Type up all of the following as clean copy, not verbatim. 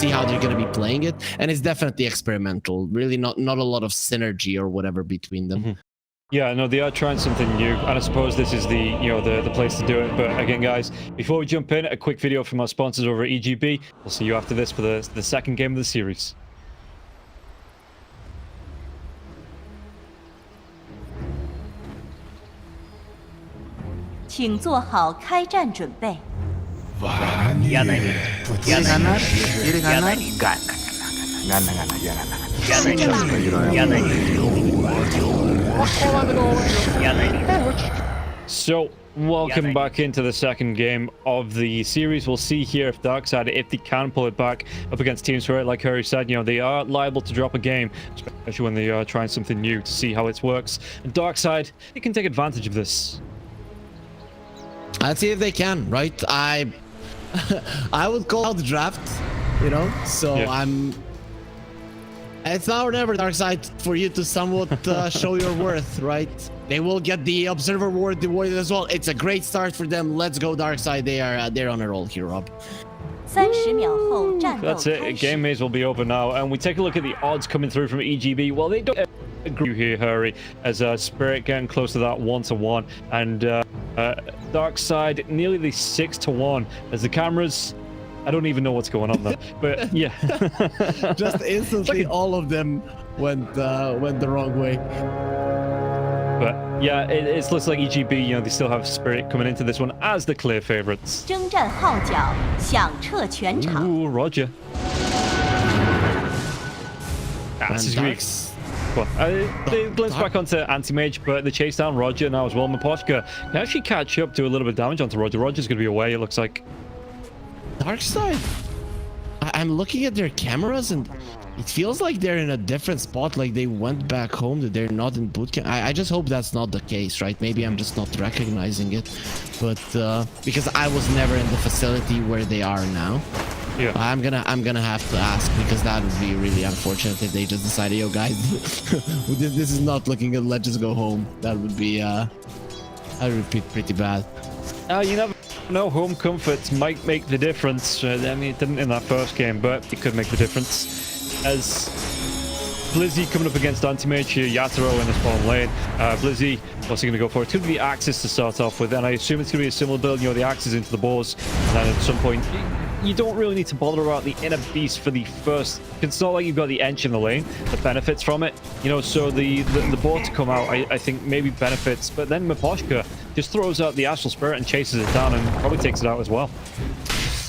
see how they're going to be playing it, and it's definitely experimental. Really, not a lot of synergy or whatever between them. Yeah, no, they are trying something new, and I suppose this is the the place to do it. But again, guys, before we jump in, a quick video from our sponsors over at EGB. We'll see you after this for the second game of the series. 请做好开战准备。 So, welcome back into the second game of the series. We'll see here if Darkside, if they can pull it back up against teams where, like Harry said, they are liable to drop a game, especially when they are trying something new to see how it works. And Darkside, they can take advantage of this. Let's see if they can, right? I would call out the draft, so yeah. It's now or never, Darkside, for you to somewhat show your worth, right? They will get the Observer Award rewarded as well. It's a great start for them. Let's go, Darkside. They're on a roll here, Rob. 30秒后战斗 That's it. Game maze will be over now, and we take a look at the odds coming through from EGB. Well, they don't agree here, Harry, as Spirit getting close to that 1-1, and Darkside nearly the 6-1. As the cameras, I don't even know what's going on there, but yeah, just instantly all of them went the wrong way. But yeah, it looks like EGB, they still have Spirit coming into this one as the clear favorites. 征战号角响彻全场。 Ooh, Roger. This is weak. Well, they glimpse back onto Anti-Mage, but they chase down Roger now as well. Miposhka can actually catch up, do a little bit of damage onto Roger. Roger's going to be away, it looks like. Darkside, I'm looking at their cameras and it feels like they're in a different spot, like they went back home, that they're not in boot camp. I just hope that's not the case, right? Maybe I'm just not recognizing it, but because I was never in the facility where they are now. Yeah, I'm gonna have to ask, because that would be really unfortunate if they just decided, yo guys, this is not looking good, let's just go home. That would be pretty bad. You never know, home comforts might make the difference. I mean, it didn't in that first game, but it could make the difference. As Blizzy coming up against Anti-Mage here, Yatoro in this bottom lane. Blizzy, what's he going to go for? It's going to be the Axis to start off with, and I assume it's going to be a similar build, the Axis into the boars, and then at some point, you don't really need to bother about the inner beast for the first. It's not like you've got the Ench in the lane that benefits from it, so the boar to come out, I think maybe benefits, but then Miposhka just throws out the Astral Spirit and chases it down and probably takes it out as well.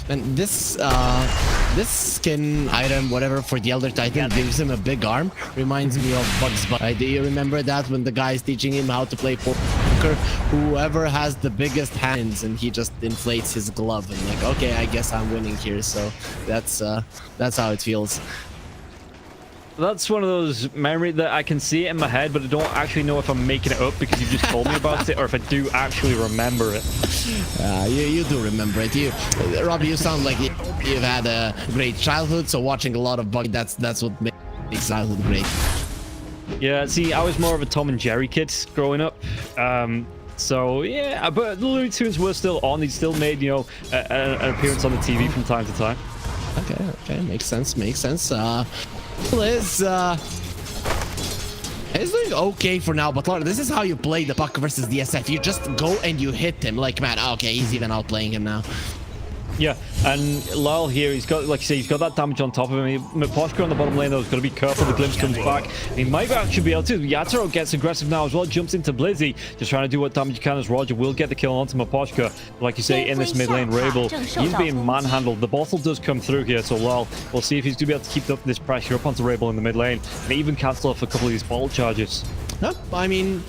And this skin item, whatever, for the Elder Titan gives him a big arm. Reminds me of Bugs Bunny. Do you remember that, when the guy's teaching him how to play poker? Whoever has the biggest hands, and he just inflates his glove and like, okay, I guess I'm winning here. So that's how it feels. That's one of those memories that I can see it in my head, but I don't actually know if I'm making it up because you just told me about it, or if I do actually remember it. You do remember it. Robbie, you sound like you've had a great childhood, so watching a lot of Buggy, that's what makes childhood great. Yeah, see, I was more of a Tom and Jerry kid growing up. So yeah, but the Looney Tunes were still on. They still made, an appearance on the TV from time to time. Okay, makes sense. Liz is doing okay for now, but Lord, this is how you play the puck versus the SF. You just go and you hit him. Like, man, okay, he's even outplaying him now. Yeah, and Lyle here, he's got, like you say, he's got that damage on top of him. Miposhka on the bottom lane, though, is going to be careful. The glimpse comes back. He might actually be able to. Yatoro gets aggressive now as well, jumps into Blizzy, just trying to do what damage he can, as Roger will get the kill onto Miposhka. Like you say, in this mid lane, Rabel, he's being manhandled. The bottle does come through here, so Lyle, we'll see if he's going to be able to keep up this pressure up onto Rabel in the mid lane, and even cancel off a couple of these bottle charges. Yep, I mean,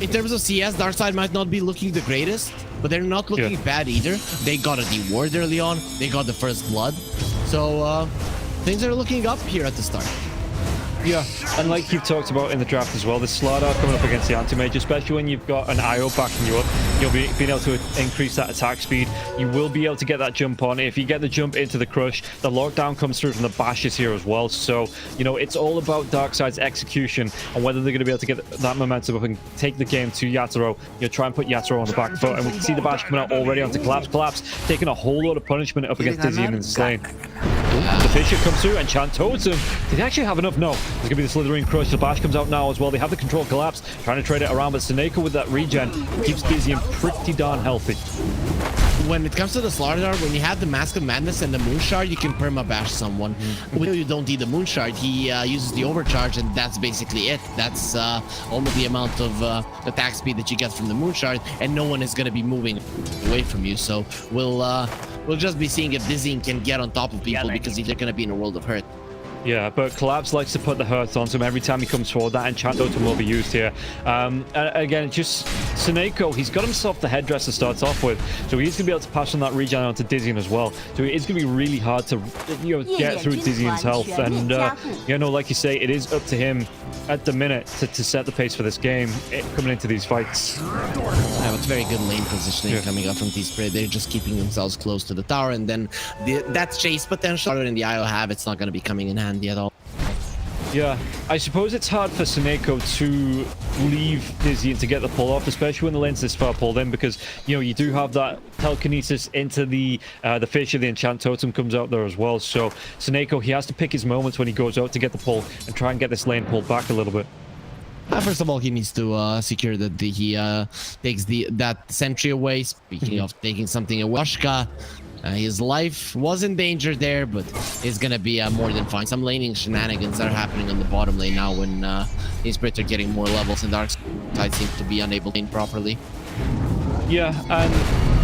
in terms of CS, Darkside might not be looking the greatest, but they're not looking bad either. They got a D-Ward early on. They got the first blood. So things are looking up here at the start. Yeah, and like you've talked about in the draft as well, the Slardar coming up against the Anti-Mage, especially when you've got an IO backing you up, you'll be being able to increase that attack speed. You will be able to get that jump on. If you get the jump into the crush, the lockdown comes through from the bashes here as well. So, it's all about Darkside's execution and whether they're going to be able to get that momentum up and take the game to Yatoro. Try and put Yatoro on the back foot, and we can see the bash coming out already onto Collapse, taking a whole lot of punishment up against Dizzy in his lane. The Fisher comes through, Enchant Totem. Did they actually have enough? No. There's going to be the Slithering Crush. The Bash comes out now as well. They have the Control Collapse, trying to trade it around, but Seneko with that regen keeps Dizzy pretty darn healthy. When it comes to the Slaughter, when you have the Mask of Madness and the Moon Shard, you can perma-bash someone. When you don't need the Moon Shard, he uses the Overcharge, and that's basically it. That's almost the amount of attack speed that you get from the Moon Shard, and no one is going to be moving away from you. So we'll just be seeing if Dizzy can get on top of people, because they're going to be in a world of hurt. Yeah, but Collapse likes to put the hurt onto him every time he comes forward. That Enchant Totem will be used here. Again, just Seneko, he's got himself the headdress to start off with, so he's going to be able to pass on that regen onto Dizzian as well. So it's going to be really hard to get through Dizzian's health. And, like you say, it is up to him at the minute to set the pace for this game coming into these fights. Yeah, it's very good lane positioning coming up from T-Spray. They're just keeping themselves close to the tower, and then that chase potential in the IO have, it's not going to be coming in handy at all. Yeah, I suppose it's hard for Seneko to leave Dizzy to get the pull off, especially when the lane's this far pulled in, because you do have that telekinesis into the Fisher. The Enchant Totem comes out there as well. So Seneko, he has to pick his moments when he goes out to get the pull and try and get this lane pulled back a little bit. First of all, he needs to secure that he takes that sentry away. Speaking of taking something away, Oshka, his life was in danger there, but it's gonna be more than fine. Some laning shenanigans are happening on the bottom lane now when his Brit are getting more levels, and Darkside seems to be unable to lane properly. Yeah, and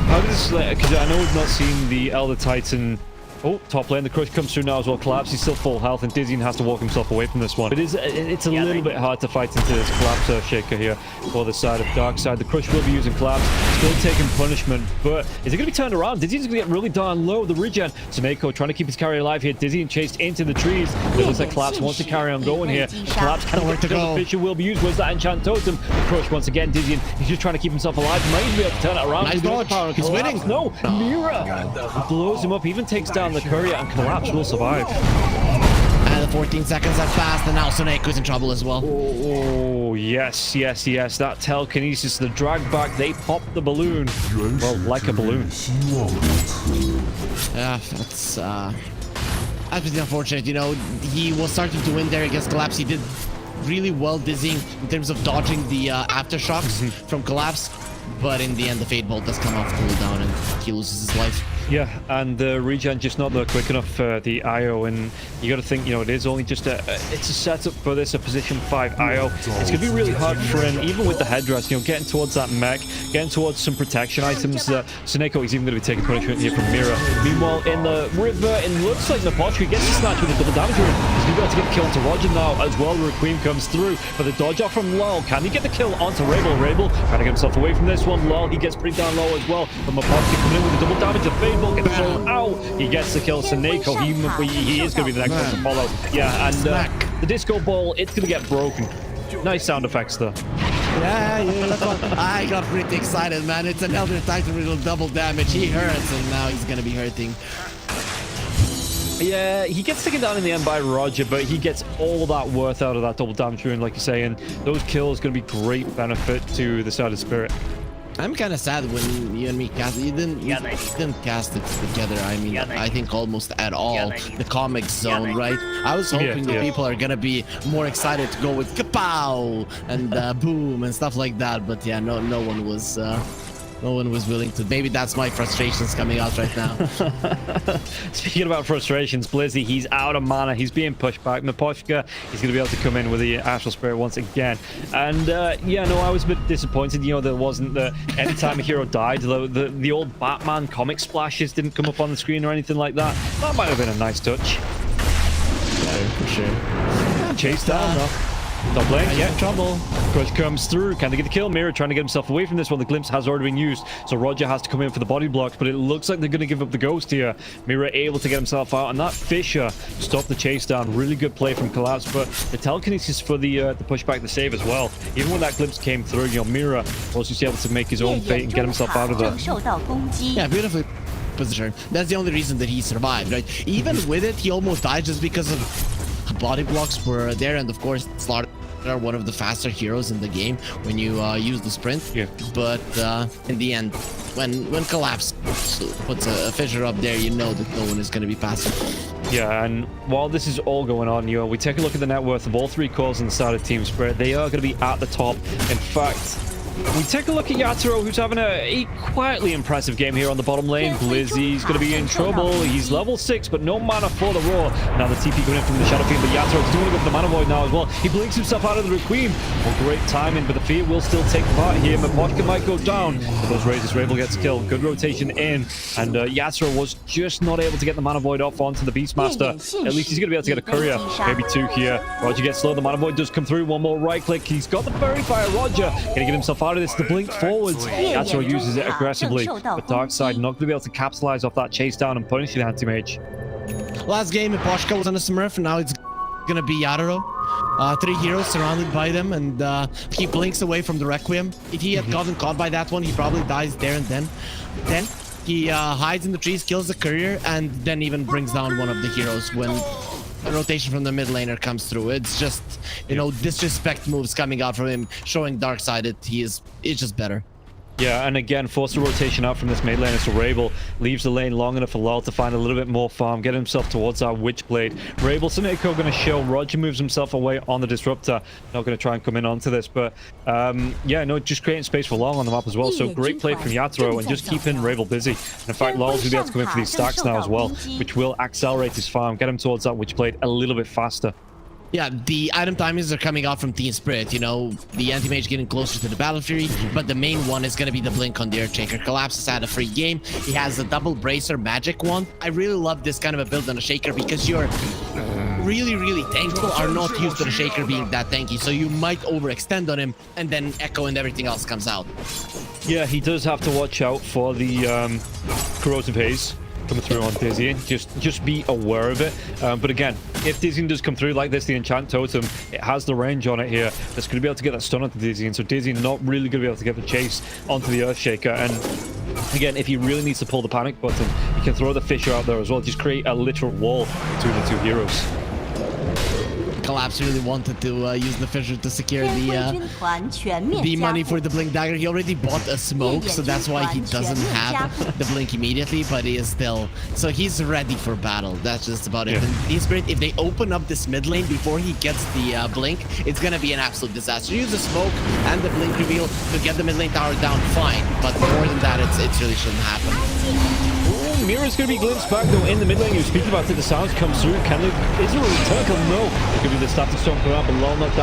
how does, because I know we've not seen the Elder Titan. Oh, top lane, the Crush comes through now as well. Collapse, he's still full health, and Dizzy has to walk himself away from this one. But it's a little bit hard to fight into this Collapse Earthshaker here for the side of Darkside. The Crush will be using Collapse, still taking punishment, but is it going to be turned around? Dizzy's going to get really darn low. The regen, Seneko trying to keep his carry alive here. Dizzy chased into the trees. It looks like Collapse wants to carry on going here. Collapse can't work to go. The Fisher will be used. Where's that Enchant Totem? The Crush once again, Dizzy, he's just trying to keep himself alive. He might even be able to turn it around. Nice dodge. He's winning. No, Mira blows him up, even takes down the Courier, and Collapse will survive. And the 14 seconds have passed, and now Seneko's in trouble as well. Oh, yes. That telekinesis, the drag back, they pop the balloon. Well, like a balloon. Yeah, that's pretty unfortunate. He was starting to win there against Collapse. He did really well dizzying in terms of dodging the aftershocks from Collapse, but in the end, the Fade Bolt does come off cooldown, and he loses his life. Yeah, and the regen just not there quick enough for the IO, and you got to think, it is only just it's a setup for this, a position 5 IO. It's going to be really hard for him, even with the headdress, getting towards that mech, getting towards some protection items. Seneko is even going to be taking punishment here from Mira. Meanwhile, in the river, it looks like Napochka gets the snatch with a double damage rune. He's going to be able to get the kill onto Roger now as well. Requiem comes through, but the dodge off from Lol. Can he get the kill onto Rabel? Rabel trying to get himself away from this one. Lol, he gets pretty down low as well. But Napochka coming in with the double damage. The Fade Bolt gets thrown out. He gets the kill. Seneko, he is going to be the next one to follow. Yeah, and the disco ball, it's going to get broken. Nice sound effects though. Yeah, that's what I got pretty excited, man. It's an Elder Titan with double damage. He hurts, and now he's going to be hurting. Yeah, he gets taken down in the end by Roger, but he gets all that worth out of that double damage rune, like you say, and those kills going to be great benefit to the side of Spirit. I'm kind of sad when you and me cast. You didn't cast it together. I mean, I think almost at all. The comic zone, right? I was hoping that people are gonna be more excited to go with kapow and boom and stuff like that. But yeah, no one was. No one was willing to. Maybe that's my frustrations coming out right now. Speaking about frustrations, Blizzy, he's out of mana. He's being pushed back. Napochka, he's going to be able to come in with the Astral Spirit once again. And I was a bit disappointed. There wasn't anytime a hero died, the old Batman comic splashes didn't come up on the screen or anything like that. That might have been a nice touch. Yeah, for sure. Chase down though. Top lane, yeah, trouble. Crush comes through. Can they get the kill? Mira trying to get himself away from this one. The glimpse has already been used, so Roger has to come in for the body blocks, but it looks like they're going to give up the ghost here. Mira able to get himself out, and that Fisher stopped the chase down. Really good play from Collapse, but the telekinesis for the pushback, the save as well. Even when that glimpse came through, Mira was just able to make his own fate and get himself out of there. Yeah, beautifully positioned. That's the only reason that he survived, right? Even with it, he almost died just because of body blocks were there, and of course Slaughter are one of the faster heroes in the game when you use the sprint. Yeah. But in the end, when Collapse puts a Fisher up there, you know that no one is going to be passing. Yeah, and while this is all going on, we take a look at the net worth of all 3 cores on the side of Team Spirit. They are going to be at the top. In fact, we take a look at Yatoro, who's having a quietly impressive game here on the bottom lane. Blizzy's going to be in trouble. He's level 6, but no mana for the Roar. Now the TP coming in from the Shadow Fiend, but Yatoro's doing it with the Mana Void now as well. He blinks himself out of the Requiem. Well, great timing, but the Fear will still take part here. Mapochka might go down. But those Razors, Rabel gets killed. Good rotation in, and Yatoro was just not able to get the Mana Void off onto the Beastmaster. At least he's going to be able to get a Courier. Maybe 2 here. Roger gets slow. The Mana Void does come through. One more right click. He's got the Fairy Fire. Roger going to get himself out of this. The blink forwards. Yatoro uses it aggressively, but Darkside not going to be able to capitalize off that chase down and punish the anti-mage. Last game, Mapochka was on a Smurf, and now it's gonna be Yatoro. 3 heroes surrounded by them, and he blinks away from the Requiem. If he had gotten caught by that one, he probably dies there and then. Then he hides in the trees, kills the courier, and then even brings down one of the heroes when a rotation from the mid laner comes through. It's just, disrespect moves coming out from him, showing Darkside it's just better. Yeah, and again, force the rotation out from this mid laner, so Rabel leaves the lane long enough for Lol to find a little bit more farm, get himself towards that Witchblade. Rabel, Suneko going to show. Roger moves himself away on the Disruptor. Not going to try and come in onto this, but just creating space for Lol on the map as well. So great play from Yatoro and just keeping Rabel busy. And in fact, Lol's going to be able to come in for these stacks now as well, which will accelerate his farm, get him towards that Witchblade a little bit faster. Yeah, the item timings are coming out from Team Spirit. The anti-mage getting closer to the Battle Fury, but the main one is going to be the blink on the Earthshaker. Collapse has had a free game. He has a double bracer magic wand. I really love this kind of a build on a Shaker because you're really, really tankful are not used to the Shaker being that tanky, so you might overextend on him, and then Echo and everything else comes out. Yeah, he does have to watch out for the Corrosive Haze coming through on Dizzy. Just be aware of it. But again, if Dizzy does come through like this, the Enchant Totem, it has the range on it here that's going to be able to get that stun onto Dizzy, and so Dizzy not really going to be able to get the chase onto the Earthshaker. And again, if he really needs to pull the panic button, he can throw the Fissure out there as well. Just create a literal wall between the 2 heroes. Collapse really wanted to use the Fissure to secure the money for the Blink Dagger. He already bought a smoke, so that's why he doesn't have the Blink immediately, but he is still... So he's ready for battle. That's just about it. And Team Spirit, if they open up this mid lane before he gets the Blink, it's going to be an absolute disaster. Use the smoke and the Blink reveal to get the mid lane tower down, fine. But more than that, it really shouldn't happen. Mira's going to be glimpsed back though in the mid lane. You were speaking about it, the sounds come through. Is there a return kill? No. It could be the static storm coming out, but Lol not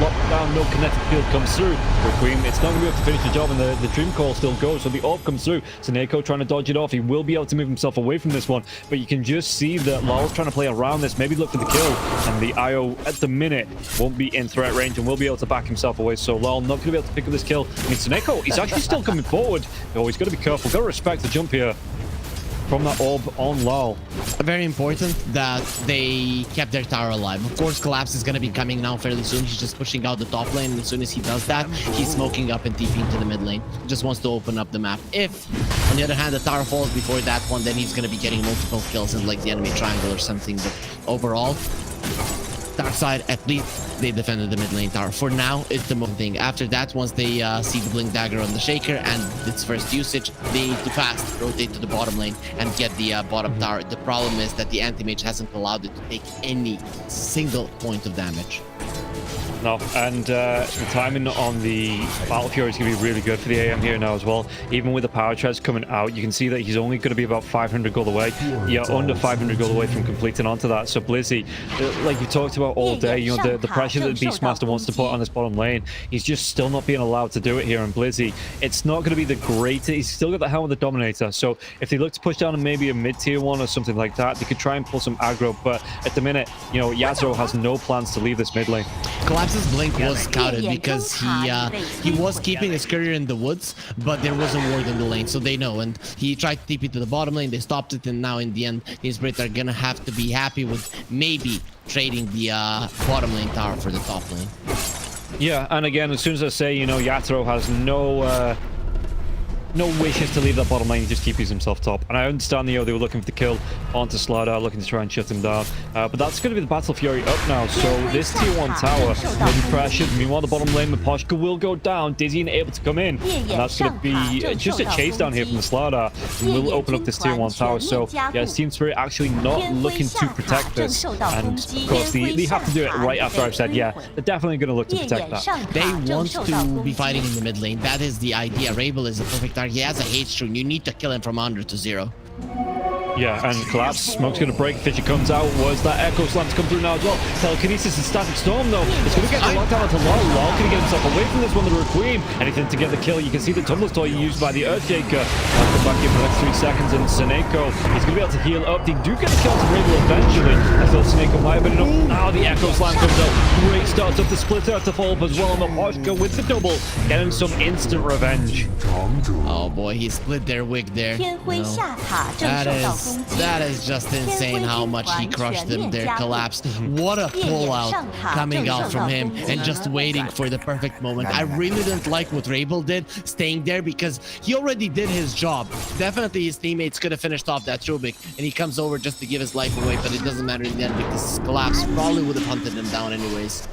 locked down, no kinetic field comes through. Requiem, it's not going to be able to finish the job, and the Dream Call still goes, so the orb comes through. Suneko trying to dodge it off. He will be able to move himself away from this one, but you can just see that Lol's trying to play around this, maybe look for the kill, and the IO at the minute won't be in threat range and will be able to back himself away, so Lol not going to be able to pick up this kill. I mean, Suneko, he's actually still coming forward. Oh, he's got to be careful. Got to respect the jump here from that orb on Lol. Very important that they kept their tower alive. Of course, Collapse is going to be coming now fairly soon. He's just pushing out the top lane, and as soon as he does that, he's smoking up and TPing to the mid lane. He just wants to open up the map. If, on the other hand, the tower falls before that one, then he's going to be getting multiple kills in like the enemy triangle or something. But overall, Darkside, at least they defended the mid lane tower. For now, it's the main thing. After that, once they see the Blink Dagger on the Shaker and its first usage, they need to fast rotate to the bottom lane and get the bottom tower. The problem is that the anti-mage hasn't allowed it to take any single point of damage. No, and the timing on the Battle Fury is going to be really good for the AM here now as well. Even with the power treads coming out, you can see that he's only going to be about 500 gold away. Yeah, under 500 gold away from completing onto that. So Blizzy, like you talked about all day, the pressure that the Beastmaster wants to put on this bottom lane, he's just still not being allowed to do it here. And Blizzy, it's not going to be the greatest. He's still got the helm of the Dominator. So if they look to push down maybe a mid-tier one or something like that, they could try and pull some aggro. But at the minute, Yatoro has no plans to leave this mid lane. Collapse's blink was scouted because he was keeping his courier in the woods, but there was a ward in the lane, so they know. And he tried to TP to the bottom lane, they stopped it, and now in the end, Team Spirit are gonna have to be happy with maybe trading the bottom lane tower for the top lane. no wishes to leave that bottom lane. He just keeps himself top. And I understand, they were looking for the kill onto Slardar, looking to try and shut him down. But that's going to be the Battle Fury up now. So this tier 1 tower will be pressured. Meanwhile, the bottom lane, Miposhka will go down. Dizzy and able to come in. And that's going to be just a chase down here from the Slardar. And will open up this tier 1 tower. So yeah, Team Spirit actually not looking to protect this. And of course, they have to do it right after I've said, yeah, they're definitely going to look to protect that. They want to be fighting in the mid lane. That is the idea. Rabel is a perfect target. He has a hate stream. You need to kill him from 100 to 0. Yeah, and collapse. Smoke's going to break. Fisher comes out. Was that Echo Slam to come through now as well? Telekinesis and Static Storm, though. It's going to get the lockdown onto Lol. Lol can he get himself away from this one, the Requiem. Anything to get the kill. You can see the Tumbler's Toy used by the Earthshaker. I'll come back here for the next 3 seconds, and Seneko is going to be able to heal up. They do get the kill to Rabel eventually. I thought Seneko might have been enough. Now the Echo Slam comes out. Great starts up the splitter to follow up as well. And Miposhka with the double, getting some instant revenge. Oh boy, he split their wig there. That is just insane how much he crushed them there. Collapse. What a pullout coming out from him and just waiting for the perfect moment. I really didn't like what Rabel did, staying there, because he already did his job. Definitely his teammates could have finished off that Rubik, and he comes over just to give his life away, but it doesn't matter in the end because Collapse probably would have hunted him down anyways.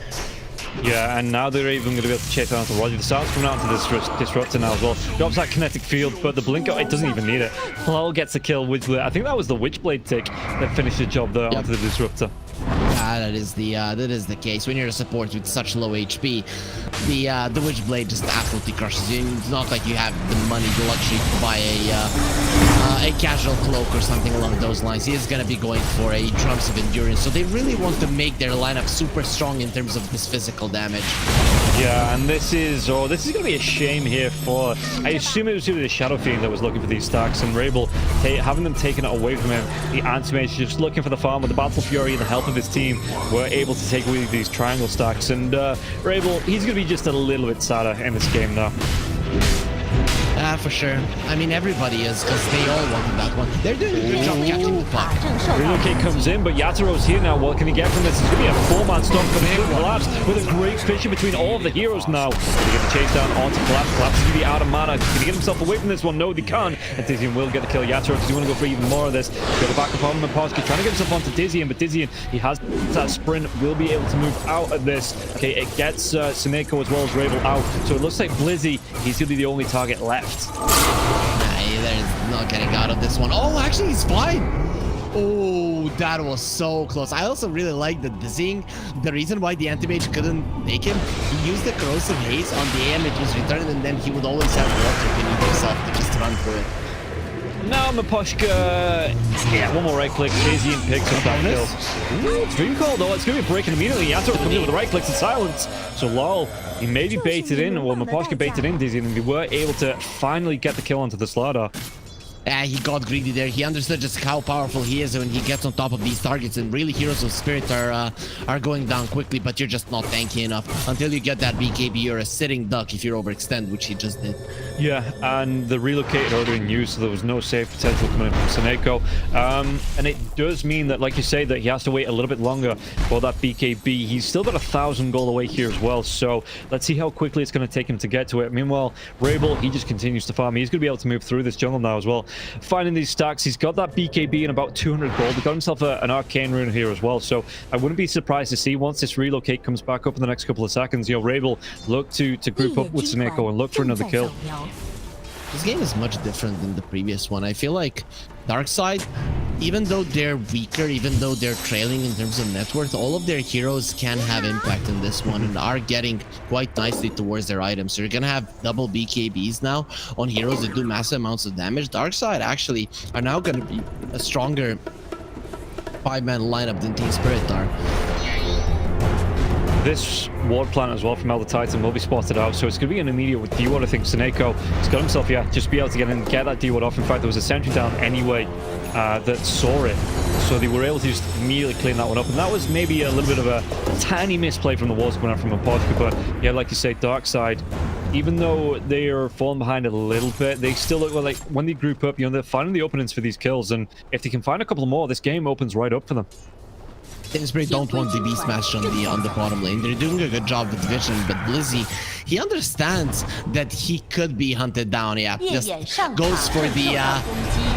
Yeah, and now they're even going to be able to chase down to Roger. The Star's coming out to this Disruptor now as well. Drops that kinetic field, but the Blinker, it doesn't even need it. Lol gets the kill with the, I think that was the Witchblade tick that finished the job there onto the Disruptor. That is the case. When you're a support with such low HP, the Witchblade just absolutely crushes you. It's not like you have the money, the luxury to buy a casual cloak or something along those lines. He is going to be going for a Drums of Endurance. So they really want to make their lineup super strong in terms of this physical damage. Yeah, and this is going to be a shame here for, I assume it was due to the Shadow Fiend that was looking for these stacks, and Rabel having them taken away from him. The Anti-Mage just looking for the farm with the Battle Fury and the help of his team were able to take away these triangle stacks, and Rabel, he's going to be just a little bit sadder in this game now. For sure. I mean, everybody is, because they all wanted that one. They're doing a good job catching the puck. Relocate comes in, but Yataro's here now. What can he get from this? It's going to be a 4-man stop for him. Collapse with a great fissure between all of the heroes now. Can he get the chase down onto Collapse? Collapse is going to be out of mana. Can he get himself away from this one? No, they can't. And Dizzy will get the kill. Yataro, does he want to go for even more of this? Got the back up on Miposhka, trying to get himself onto Dizzy, but Dizzy, he has that sprint, will be able to move out of this. Okay, it gets Seneko as well as Rabel out. So it looks like Blizzy, he's going to be the only target left. They're not getting out of this one. Oh, actually, he's fine. Oh, that was so close. I also really like the dizzying. The reason why the Anti-Mage couldn't make him, he used the Corrosive Haze on the AM, it was returned, and then he would always have water beneath himself to just run through it. Now Miposhka, yeah, one more right click. Dizzy and picks up that kill. Ooh, Dream Call though, it's going to be breaking immediately. Yatoro comes in with the right clicks and silence. So Lol, he maybe baited in, well Miposhka baited in Dizzy, and they were able to finally get the kill onto the Slardar. He got greedy there. He understood just how powerful he is when he gets on top of these targets, and really Heroes of Spirit are going down quickly, but you're just not tanky enough. Until you get that BKB, you're a sitting duck if you overextend, which he just did. Yeah, and the relocated order in use, so there was no save potential coming in from Seneko. And it does mean that, like you say, that he has to wait a little bit longer for that BKB. He's still got 1,000 gold away here as well, so let's see how quickly it's going to take him to get to it. Meanwhile, Rabel, he just continues to farm. He's going to be able to move through this jungle now as well. Finding these stacks, he's got that BKB and about 200 gold. He got himself an Arcane Rune here as well, so I wouldn't be surprised to see once this relocate comes back up in the next couple of seconds, you know, Rabel look to group up with Seneko and look for another kill. This game is much different than the previous one. I feel like Darkside, even though they're weaker, even though they're trailing in terms of net worth, all of their heroes can have impact in this one and are getting quite nicely towards their items. So you're gonna have double BKBs now on heroes that do massive amounts of damage. Darkside actually are now gonna be a stronger 5-man lineup than Team Spirit are. This ward plant as well from Elder Titan will be spotted out, so it's going to be an immediate with D-Ward. I think Seneko has got himself, yeah, just be able to get in and get that D-Ward off. In fact, there was a sentry down anyway that saw it, so they were able to just immediately clean that one up, and that was maybe a little bit of a tiny misplay from the walls coming out from Miposhka, but yeah, like you say, Darkside, even though they are falling behind a little bit, they still look like when they group up, you know, they're finding the openings for these kills, and if they can find a couple more, this game opens right up for them. Inspirit don't want the B smash on the bottom lane. They're doing a good job with vision, but Blizzy, he understands that he could be hunted down. Yeah, just goes for the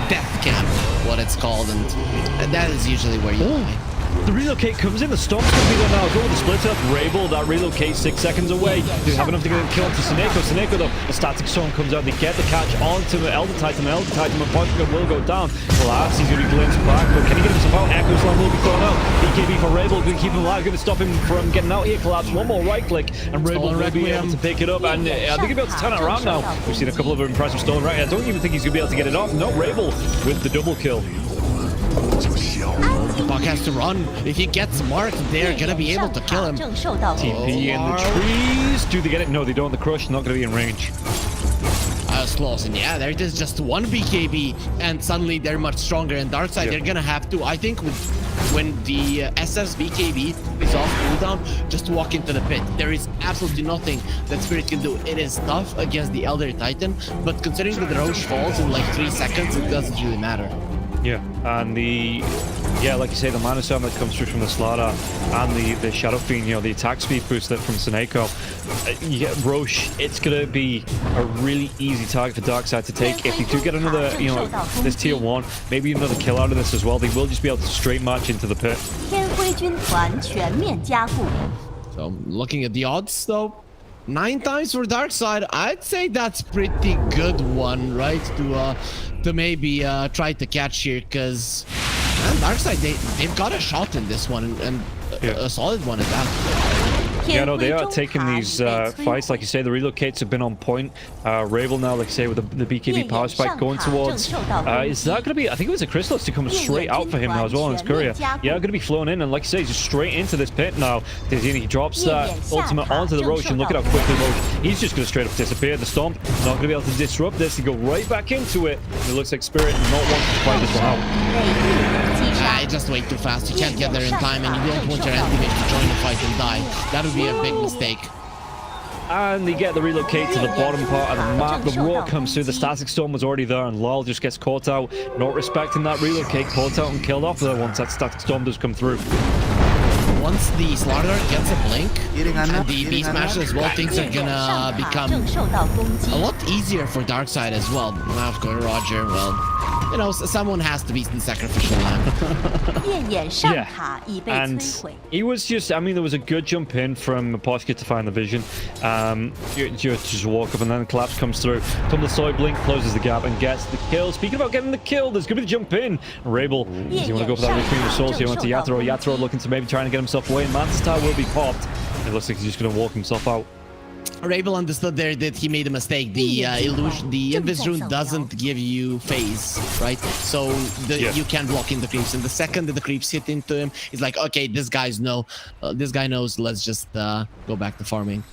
death camp, what it's called, and that is usually where you die. The relocate comes in, the stomp's gonna be there now. Go with the split up. Rabel, that relocate 6 seconds away. Do have enough to get him killed to Seneko. Seneko though, the static storm comes out. They get the catch onto the Elder Titan. Elder Titan and Portugal will go down. Collapse, he's gonna be glimpsed back, but can he get himself out? Echo Slam will be thrown out. BKB for Rabel, gonna keep him alive, gonna stop him from getting out here. Collapse, one more right click, and Rabel will be able to pick it up. And I think he'll be able to turn it around now. We've seen a couple of impressive stolen right. I don't even think he's gonna be able to get it off. No, Rabel with the double kill. The Buck has to run. If he gets marked, they're gonna be able to kill him. TP in the trees. Do they get it? No, they don't. The crush not gonna be in range. I was close, and yeah, there it is, just one BKB, and suddenly they're much stronger. And Darkside, they're gonna have to, I think, when the SS BKB is off cooldown, just walk into the pit. There is absolutely nothing that Spirit can do. It is tough against the Elder Titan, but considering that the Roche falls in like 3 seconds, it doesn't really matter. Yeah, and like you say, the mana summon that comes through from the Slaughter and the Shadow Fiend, the attack speed boost that from Seneko. You get Roche, it's gonna be a really easy target for Darkside to take. If they do get another, this tier 1, maybe another kill out of this as well, they will just be able to straight march into the pit. So, looking at the odds though, 9 times for Darkside, I'd say that's pretty good one, right? To maybe try to catch here, because Darkside, they've got a shot in this one, and a solid one at that. Yeah, no, they are taking these fights. Like you say, the relocates have been on point. Rabel now, like you say, with the BKB power spike going towards... is that going to be... I think it was a Crystallis to come straight out for him now as well in his courier. Yeah, going to be flown in, and like you say, just straight into this pit now. He drops that ultimate onto the Roche, and look at how quickly Roche... He's just going to straight up disappear. The Stomp not going to be able to disrupt this. He go right back into it. And it looks like Spirit not wants to fight this one out. It's just way too fast. You can't get there in time, and you don't want your anti-mage to join the fight and die. That would be a big mistake. And they get the relocate to the bottom part of the map. The roar comes through. The static storm was already there, and Lol just gets caught out, not respecting that relocate, caught out and killed off there once that static storm does come through. Once the Slaughter gets a blink and the B smash as well, things are gonna become a lot easier for Darkside as well. Now, of course, Roger, well, someone has to be the sacrificial lamb. Yeah, and he was just, there was a good jump in from Poshka to find the vision. You just walk up, and then the collapse comes through. Come the soy blink, closes the gap, and gets the kill. Speaking about getting the kill, there's going to be the jump in. Rabel, does he want to go for that Requiem of Souls? He went to Yatoro. Yatoro looking to maybe try and get himself away, and Mantis Tower will be popped. It looks like he's just going to walk himself out. Rabel understood there that he made a mistake. The illusion, the Invis rune doesn't give you phase, right? So you can block in the creeps. And the second that the creeps hit into him, he's like, okay, this guy knows. Let's just go back to farming.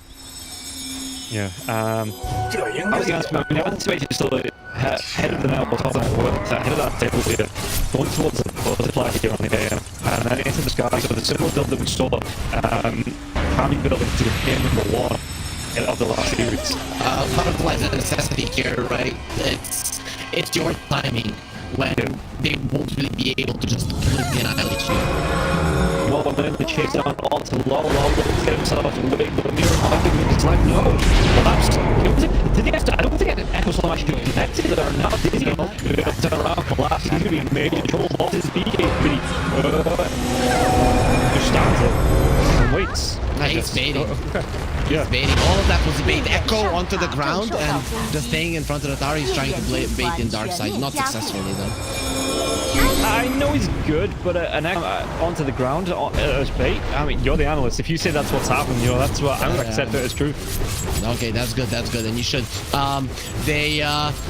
Yeah. I was going to ask you, still head of the now, head of that table here, going towards the flag here on the AM, and then into the sky. So the similar build that we saw, Hammy building to game #1 of the last series. Butterfly's a necessity here, right? It's your timing when they won't really be able to just completely annihilate you. Well, then they chase down onto Lol, to get himself away, but Mirror it's like, no, collapse. Did he I don't think Echo Slam actually connected or not. Did he? Turn around, collapse. He's going to be in major trouble. Lost his BKB. Just stands it and waits. He's baiting. He's baiting. All of that was bait. Echo onto the ground, and just staying in front of the tower, he's trying to bait in Darkside. Not successfully, though. I know he's good, but an Echo onto the ground as bait? You're the analyst. If you say that's what's happened, that's what I'm going to accept it as true. Okay, that's good, and you should.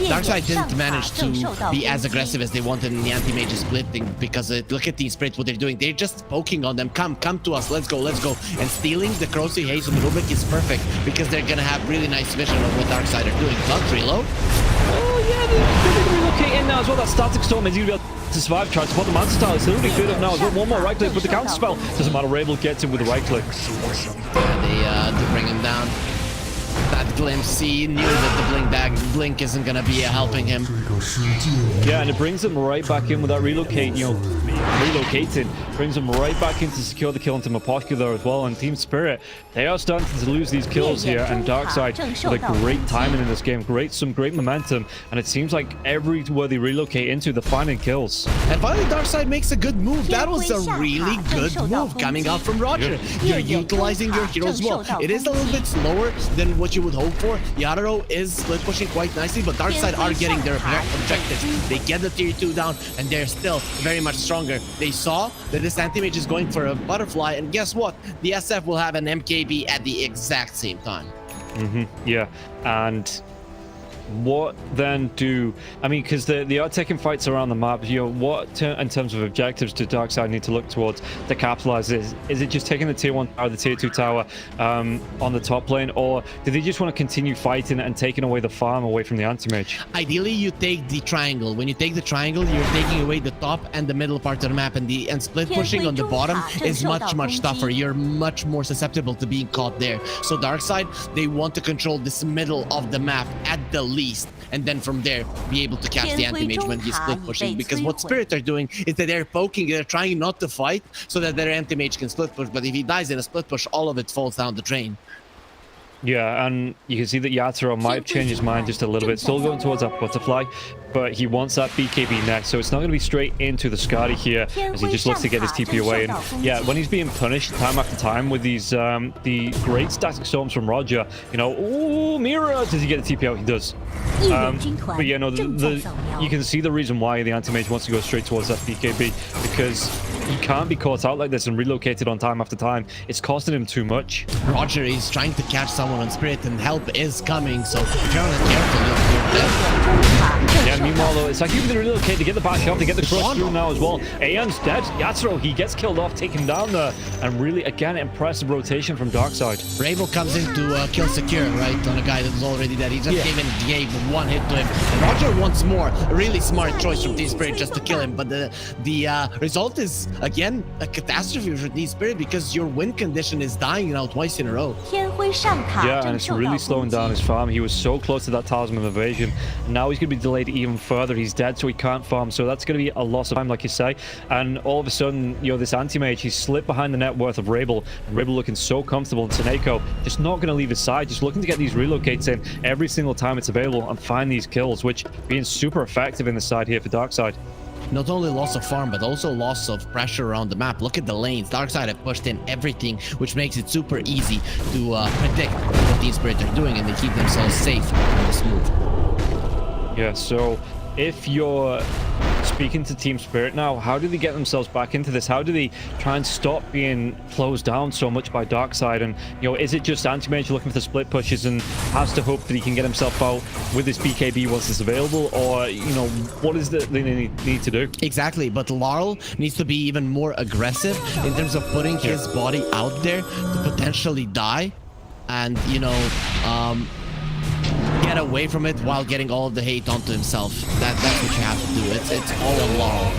Darkside didn't manage to be as aggressive as they wanted in the anti-mage splitting, because look at these Spirits, what they're doing. They're just poking on them. Come to us, let's go. And stealing the Crosby Haze from Rubik is perfect, because they're gonna have really nice vision of what Darkside are doing. Not reload. Oh yeah, they're going to relocate in now as well. That static storm is going to be able to survive. Trying to put the Mantis Tower. It's literally good up now as well. One more right click, but the counter spell doesn't matter. Rabel gets him with the right click. Yeah, they do bring him down. That glimpse. He knew that the blink isn't gonna be helping him. Yeah, and it brings him right back in with that relocating, brings him right back in to secure the kill into Maposhka there as well. And Team Spirit, they are starting to lose these kills here, and Darkside with a great timing in this game, some great momentum, and it seems like everywhere they relocate into, they're finding kills. And finally, Darkside makes a good move. That was a really good move coming out from Roger. You're utilizing your heroes well. It is a little bit slower than what you would hope for. Yatoro is split pushing quite nicely, but Darkside are getting their objectives. They get the tier 2 down, and they're still very much stronger. They saw that this anti-mage is going for a butterfly, and guess what? The SF will have an MKB at the exact same time. Yeah, and what then do I mean, because they are taking fights around the map, what in terms of objectives do Darkside need to look towards to capitalize this? Is it just taking the tier 1 tower, the tier 2 tower on the top lane, or do they just want to continue fighting and taking away the farm away from the anti-mage? Ideally, you take the triangle. When you take the triangle, you're taking away the top and the middle part of the map, and split pushing on the bottom is much tougher. You're much more susceptible to being caught there. So Darkside, they want to control this middle of the map at the least, and then from there be able to catch the anti-mage when he's split pushing, because what Spirit are doing is that they're poking, they're trying not to fight so that their anti-mage can split push, but if he dies in a split push, all of it falls down the drain. Yeah, and you can see that Yatoro might have changed his mind just a little bit, still going towards that butterfly, but he wants that BKB next, so it's not going to be straight into the Skadi here as he just looks to get his TP away. And yeah, when he's being punished time after time with these the great static storms from Roger, ooh, Mira, does he get the TP out? He does. But yeah, no, you can see the reason why the anti-mage wants to go straight towards that BKB, because he can't be caught out like this and relocated on time after time. It's costing him too much. Roger is trying to catch someone on Spirit, and help is coming, so if you're not careful, you're dead. Yeah, meanwhile, though, it's like even to relocate to get the back up, to get the crush through now as well. Aeon's dead. Yatoro, he gets killed off, taken down there, and really, again, impressive rotation from Darkside. Rabel comes in to kill secure, right, on a guy that's already dead. He just gave one hit to him. And Roger wants more. A really smart choice from Team Spirit just to kill him, but the result is, again, a catastrophe for Team Spirit, because your win condition is dying now twice in a row. Yeah, and it's really slowing down his farm. He was so close to that Talisman evasion, and now he's going to be delayed even further. He's dead, so he can't farm, so that's going to be a loss of time, like you say. And all of a sudden, this anti-mage, he's slipped behind the net worth of Rabel, and Rabel looking so comfortable, and Tsuneko just not going to leave his side, just looking to get these relocates in every single time it's available and find these kills, which being super effective in the side here for Darkside. Not only loss of farm, but also loss of pressure around the map. Look at the lanes. Darkside have pushed in everything, which makes it super easy to predict what Team Spirit are doing, and they keep themselves safe on this move. Yeah, so if you're speaking to Team Spirit now, how do they get themselves back into this? How do they try and stop being closed down so much by Darkside? And, is it just anti-mage looking for the split pushes and has to hope that he can get himself out with this BKB once it's available? Or, what is it they need to do? Exactly, but Laurel needs to be even more aggressive in terms of putting his body out there to potentially die and, get away from it while getting all of the hate onto himself. That's what you have to do. It's all on Laurel.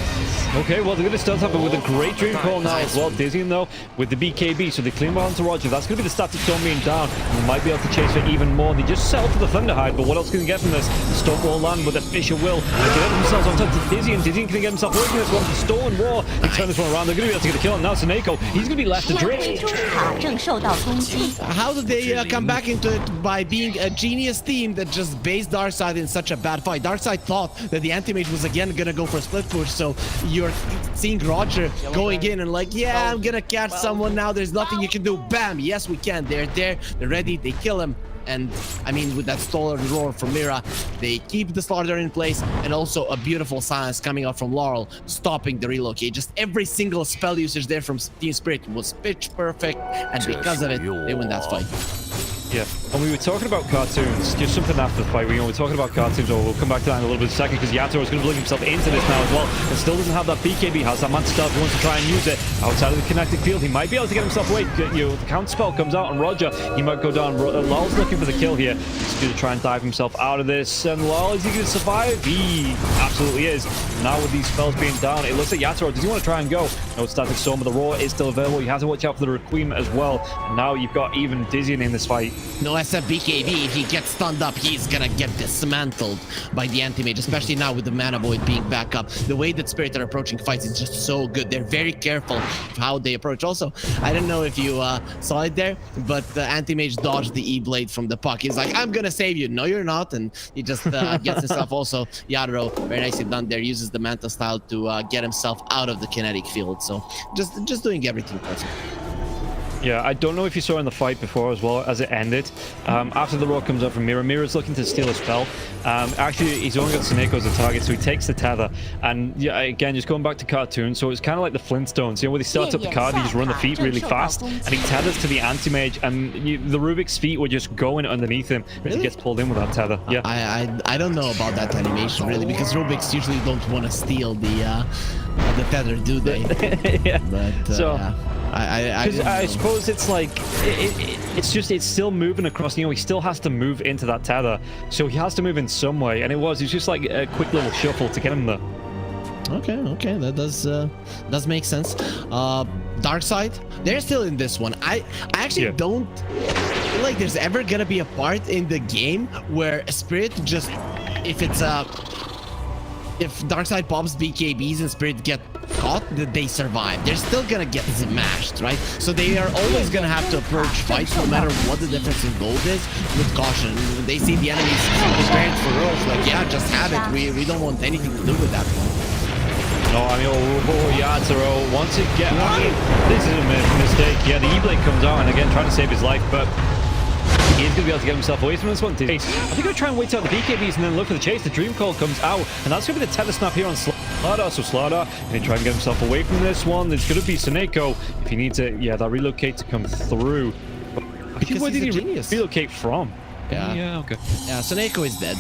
Okay, well, they're going to start up with a great dream call now as well. Dizzying, though, with the BKB, so they clean well onto Roger. That's going to be the static storm being down, and they might be able to chase for even more. They just settle for the Thunderhide, but what else can they get from this? The Storm will land with a Fisher Will. They get themselves on top to Dizzy, and Dizzy can get himself away from this one. The Stolen War. They turn this one around. They're going to be able to get the kill, and now Tsuneko, he's going to be left adrift. How did they come back into it? By being a genius team that just based Darkside in such a bad fight. Darkside thought that the anti-mage was again going to go for a split push, so you're seeing Roger going in and like, yeah, I'm gonna catch someone now, there's nothing you can do. Bam, yes we can. They're there, they're ready, they kill him. And I mean, with that stolen roar from Mira, they keep the slaughter in place, and also a beautiful silence coming out from Laurel, stopping the relocate. Just every single spell usage there from Team Spirit was pitch perfect, and because of it, they win that fight. Yeah, and we were talking about cartoons, just something after the fight. We're talking about cartoons, or we'll come back to that in a little bit in a second, because Yatoro is going to bring himself into this now as well, and still doesn't have that BKB, has that man stealth, he wants to try and use it outside of the kinetic field. He might be able to get himself away. The counter spell comes out on Roger, he might go down. Lawl's looking for the kill here. He's going to try and dive himself out of this, and Law, is he going to survive? He absolutely is. Now with these spells being down, it looks like Yatoro, does he want to try and go? No static storm, but the Roar is still available. You have to watch out for the Requiem as well. And now you've got even Dizzy in this fight. No SFBKB, if he gets stunned up, he's gonna get dismantled by the Anti-Mage, especially now with the Mana Void being back up. The way that Spirit are approaching fights is just so good. They're very careful of how they approach. Also, I don't know if you saw it there, but the Anti-Mage dodged the E-Blade from the puck. He's like, I'm gonna save you. No, you're not. And he just gets himself also. Yatoro, very nicely done there, uses the Manta style to get himself out of the kinetic field. So just doing everything perfect. Yeah, I don't know if you saw in the fight before as well as it ended. After the Roar comes up from Mira, Mira's looking to steal a spell. Actually, he's only got Seneko as a target, so he takes the tether. And yeah, again, just going back to cartoon, so it's kind of like the Flintstones, you know, where they start up the card, you just run the feet really fast, and he tethers to the Anti-Mage, and the Rubik's feet were just going underneath him as he gets pulled in with that tether. Yeah. I don't know about that animation really, because Rubik's usually don't want to steal the tether, do they? Yeah. But so. I suppose it's like it's still moving across. You know, he still has to move into that tether, so he has to move in some way. And it's just like a quick little shuffle to get him there. Okay, that does make sense. Darkside, they're still in this one. I actually don't feel like there's ever gonna be a part in the game where Spirit just, if Darkside pops BKBs and Spirit get caught, that they survive. They're still gonna get smashed, right? So they are always gonna have to approach fights, no matter what the difference in gold is, with caution. When they see the enemies prepared for rush, like, yeah, just have it. We don't want anything to do with that one. No, I mean, Yatoro, once again, I mean, this is a mistake. Yeah, the E-Blade comes out, and again, trying to save his life, but he's going to be able to get himself away from this one. I think I'm going to try and wait out the BKBs and then look for the chase. The Dream Call comes out, and that's going to be the tether snap here on Slardar. So Slardar going to try and get himself away from this one. There's going to be Seneko if he needs it. Yeah, that relocate to come through. But where did he relocate from? Yeah, okay. Yeah, Seneko is dead.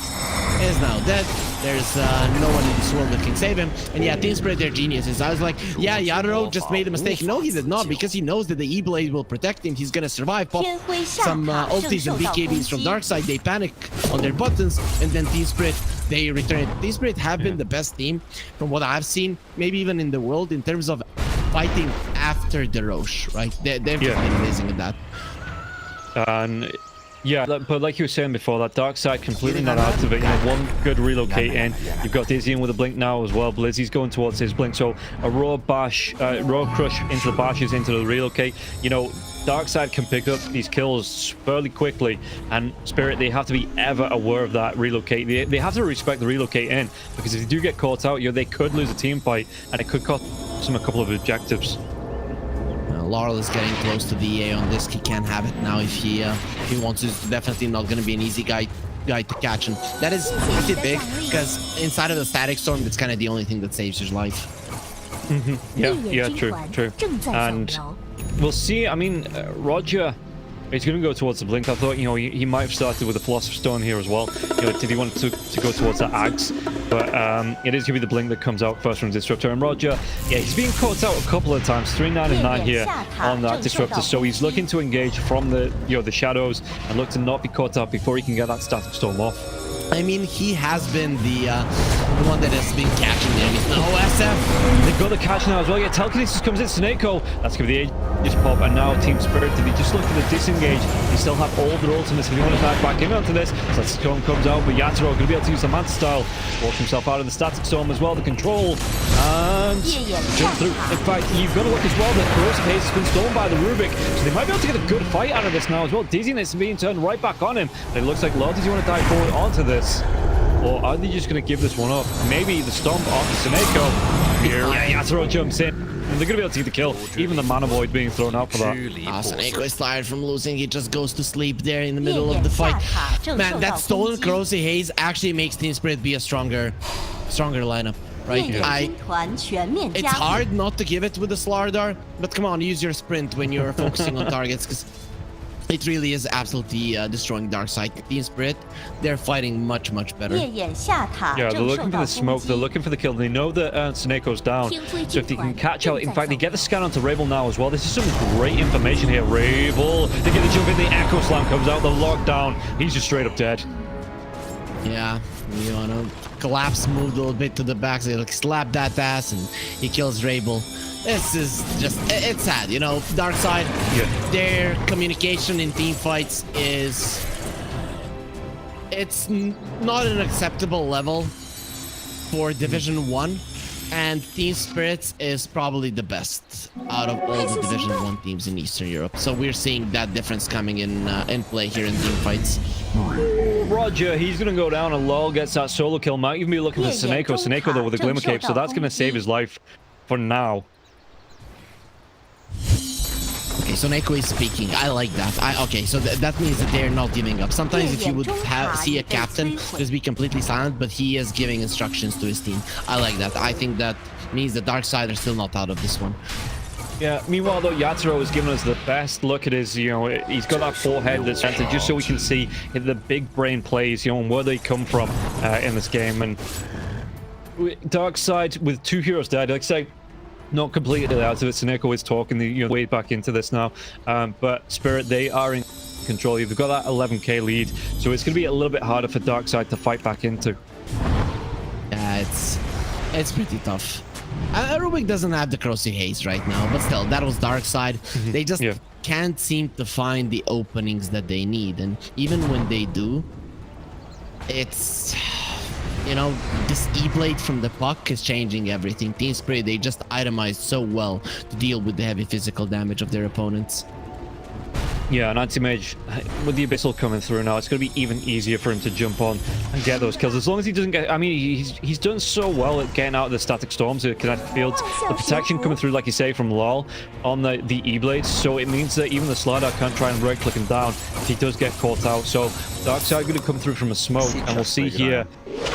He is now dead. There's no one in this world that can save him. And yeah, Team Spirit, they're geniuses. I was like, yeah, Yatoro just made a mistake. No, he did not, because he knows that the E-Blade will protect him. He's gonna survive. Pop some ultis and BKBs from Darkside. They panic on their buttons, and then Team Spirit, they return it. Team Spirit have been the best team from what I've seen, maybe even in the world, in terms of fighting after the Roche, right? They've been amazing at that. Yeah, but like you were saying before, that Darkside completely not out of it. You know, one good relocate in. You've got Dizzy in with a blink now as well. Blizzy's going towards his blink. So a raw bash, raw crush into the bashes, into the relocate. You know, Darkside can pick up these kills fairly quickly, and Spirit, they have to be ever aware of that relocate. They have to respect the relocate in, because if they do get caught out, you know, they could lose a team fight, and it could cost them a couple of objectives. Laurel is getting close to the EA on this. He can't have it now if he wants to. It's definitely not going to be an easy guy to catch, and that is pretty big, because inside of the static storm, that's kind of the only thing that saves your life. Yeah, true. And we'll see. I mean, Roger, he's going to go towards the blink. I thought, you know, he might have started with the Philosopher's Stone here as well. You know, did he want to go towards that Axe? But it is going to be the blink that comes out first from Disruptor. And Roger, yeah, he's being caught out a couple of times. 3-9 and 9 here on that Disruptor. So he's looking to engage from the shadows and look to not be caught out before he can get that Static Storm off. I mean, he has been the one that has been catching the enemies. No, SF. They've got the catch now as well. Yeah, Telekinesis comes in. Seneko. That's going to be the Aegis pop. And now Team Spirit, did he just look for the disengage? They still have all their ultimates. If you want to back in onto this, so that storm comes out. But Yatoro going to be able to use the Manta style. Walk himself out of the Static Storm as well. The control. And jump through. In fact, you've got to look as well that Corrosive Haze has been stolen by the Rubik. So they might be able to get a good fight out of this now as well. Dizziness being turned right back on him. But it looks like Lord, does he want to dive forward onto this? Or are they just going to give this one up? Maybe the stomp onto Seneko. Here, Yatoro jumps in. And they're going to be able to get the kill. Even the Mana Void being thrown out for that. Seneko is tired from losing. He just goes to sleep there in the middle of the fight. Man, that stolen Corrosive Haze actually makes Team Spirit be a stronger lineup. Right? It's hard not to give it with the Slardar, but come on, use your sprint when you're focusing on targets, because it really is absolutely destroying Darkside. Team Spirit, they're fighting much better. Yeah, they're looking for the smoke, they're looking for the kill. They know that Seneko's down, so if they can catch out, in fact, they get the scan onto Rabel now as well. This is some great information here. Rabel, they get the jump in, the Echo Slam comes out, the lockdown. He's just straight up dead. Yeah, you wanna Collapse moved a little bit to the back, so he like slapped that ass and he kills Rabel. This is just, it's sad, you know. Darkside, their communication in team fights is, it's not an acceptable level for Division 1. And Team Spirits is probably the best out of all the Division 1 teams in Eastern Europe. So we're seeing that difference coming in play here in team fights. Roger, he's going to go down and Lol gets that solo kill. Might even be looking for Seneko. Seneko though with a Glimmer Cape, so that's going to save his life for now. Okay, so Neko is speaking. I like that. Okay, so that means that they're not giving up. Sometimes if you would see a captain just be completely silent, but he is giving instructions to his team. I like that. I think that means the Darkside are still not out of this one. Yeah, meanwhile though, Yatoro has given us the best look at his, you know, he's got that forehead that's centered just so we can see the big brain plays, you know, and where they come from in this game. And Darkside with 2 heroes dead, like I say, not completely out of it. Seneko is talking the way back into this now, but Spirit, they are in control. They've got that 11k lead, so it's going to be a little bit harder for Darkside to fight back into. Yeah, it's pretty tough. Rubik doesn't have the corrosive haze right now, but still, that was Darkside. They just can't seem to find the openings that they need, and even when they do, it's, you know, this E-Blade from the puck is changing everything. Team Spirit, they just itemized so well to deal with the heavy physical damage of their opponents. Yeah, and Anti-Mage, with the Abyssal coming through now, it's going to be even easier for him to jump on and get those kills. As long as he doesn't get... I mean, he's done so well at getting out of the static storms, the kinetic fields. The protection coming through, like you say, from LOL on the E-Blades. So it means that even the Slardar can't try and right-click him down if he does get caught out. So Darkside going to come through from a smoke, and we'll see here.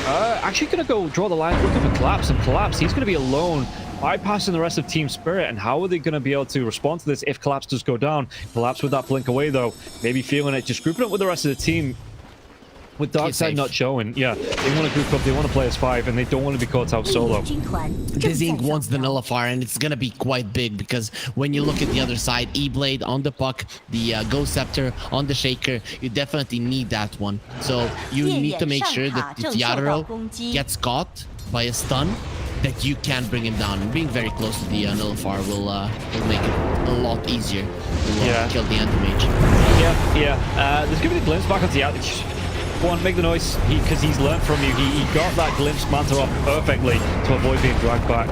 Actually going to go draw the line, looking for Collapse, and Collapse, he's going to be alone, bypassing the rest of Team Spirit. And how are they going to be able to respond to this if Collapse does go down? Collapse with that blink away though, maybe feeling it, just grouping up with the rest of the team. With Darkside not showing, yeah, they want to group up, they want to play as 5, and they don't want to be caught out solo. Dizzying wants the nullifier, and it's going to be quite big, because when you look at the other side, E-Blade on the puck, the Ghost Scepter on the Shaker, you definitely need that one. So you need to make sure that if Yatoro gets caught by a stun, that you can bring him down. And being very close to the nullifier will make it a lot easier to kill the Anti-Mage. Yeah. There's going to be a glimpse back onto the outage. Go on, make the noise, because he's learned from you. He got that glimpse Manta off perfectly to avoid being dragged back.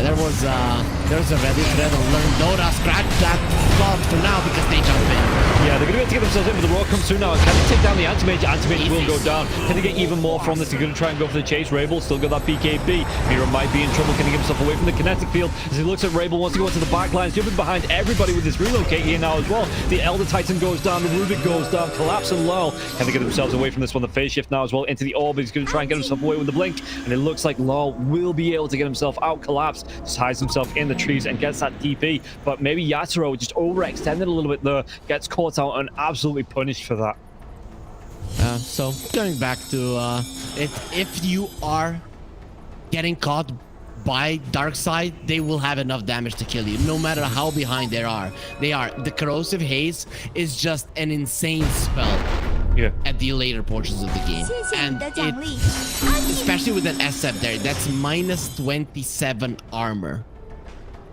There was a Reddit thread on Learn Dota. Scratch that spot for now because they jump in. Yeah, they're going to be able to get themselves in, but the roar comes through now. Can they take down the Anti-Mage? Anti-Mage will go down. Can they get even more from this? They're going to try and go for the chase. Rabel still got that PKB. Mira might be in trouble. Can he get himself away from the kinetic field? As he looks at Rabel, wants to go into the back lines, jumping behind everybody with this relocate here now as well. The Elder Titan goes down. The Rubik goes down. Collapse and Lol. Can they get themselves away from this one? The phase shift now as well into the orb. He's going to try and get himself away with the blink. And it looks like Lol will be able to get himself out. Collapse just hides himself in the trees and gets that DP. But maybe Yatoro just overextended a little bit there. Gets caught out and absolutely punished for that. So going back to if you are getting caught by Darkside, they will have enough damage to kill you, no matter how behind they are. The corrosive haze is just an insane spell at the later portions of the game, and especially with an SF there, that's minus 27 armor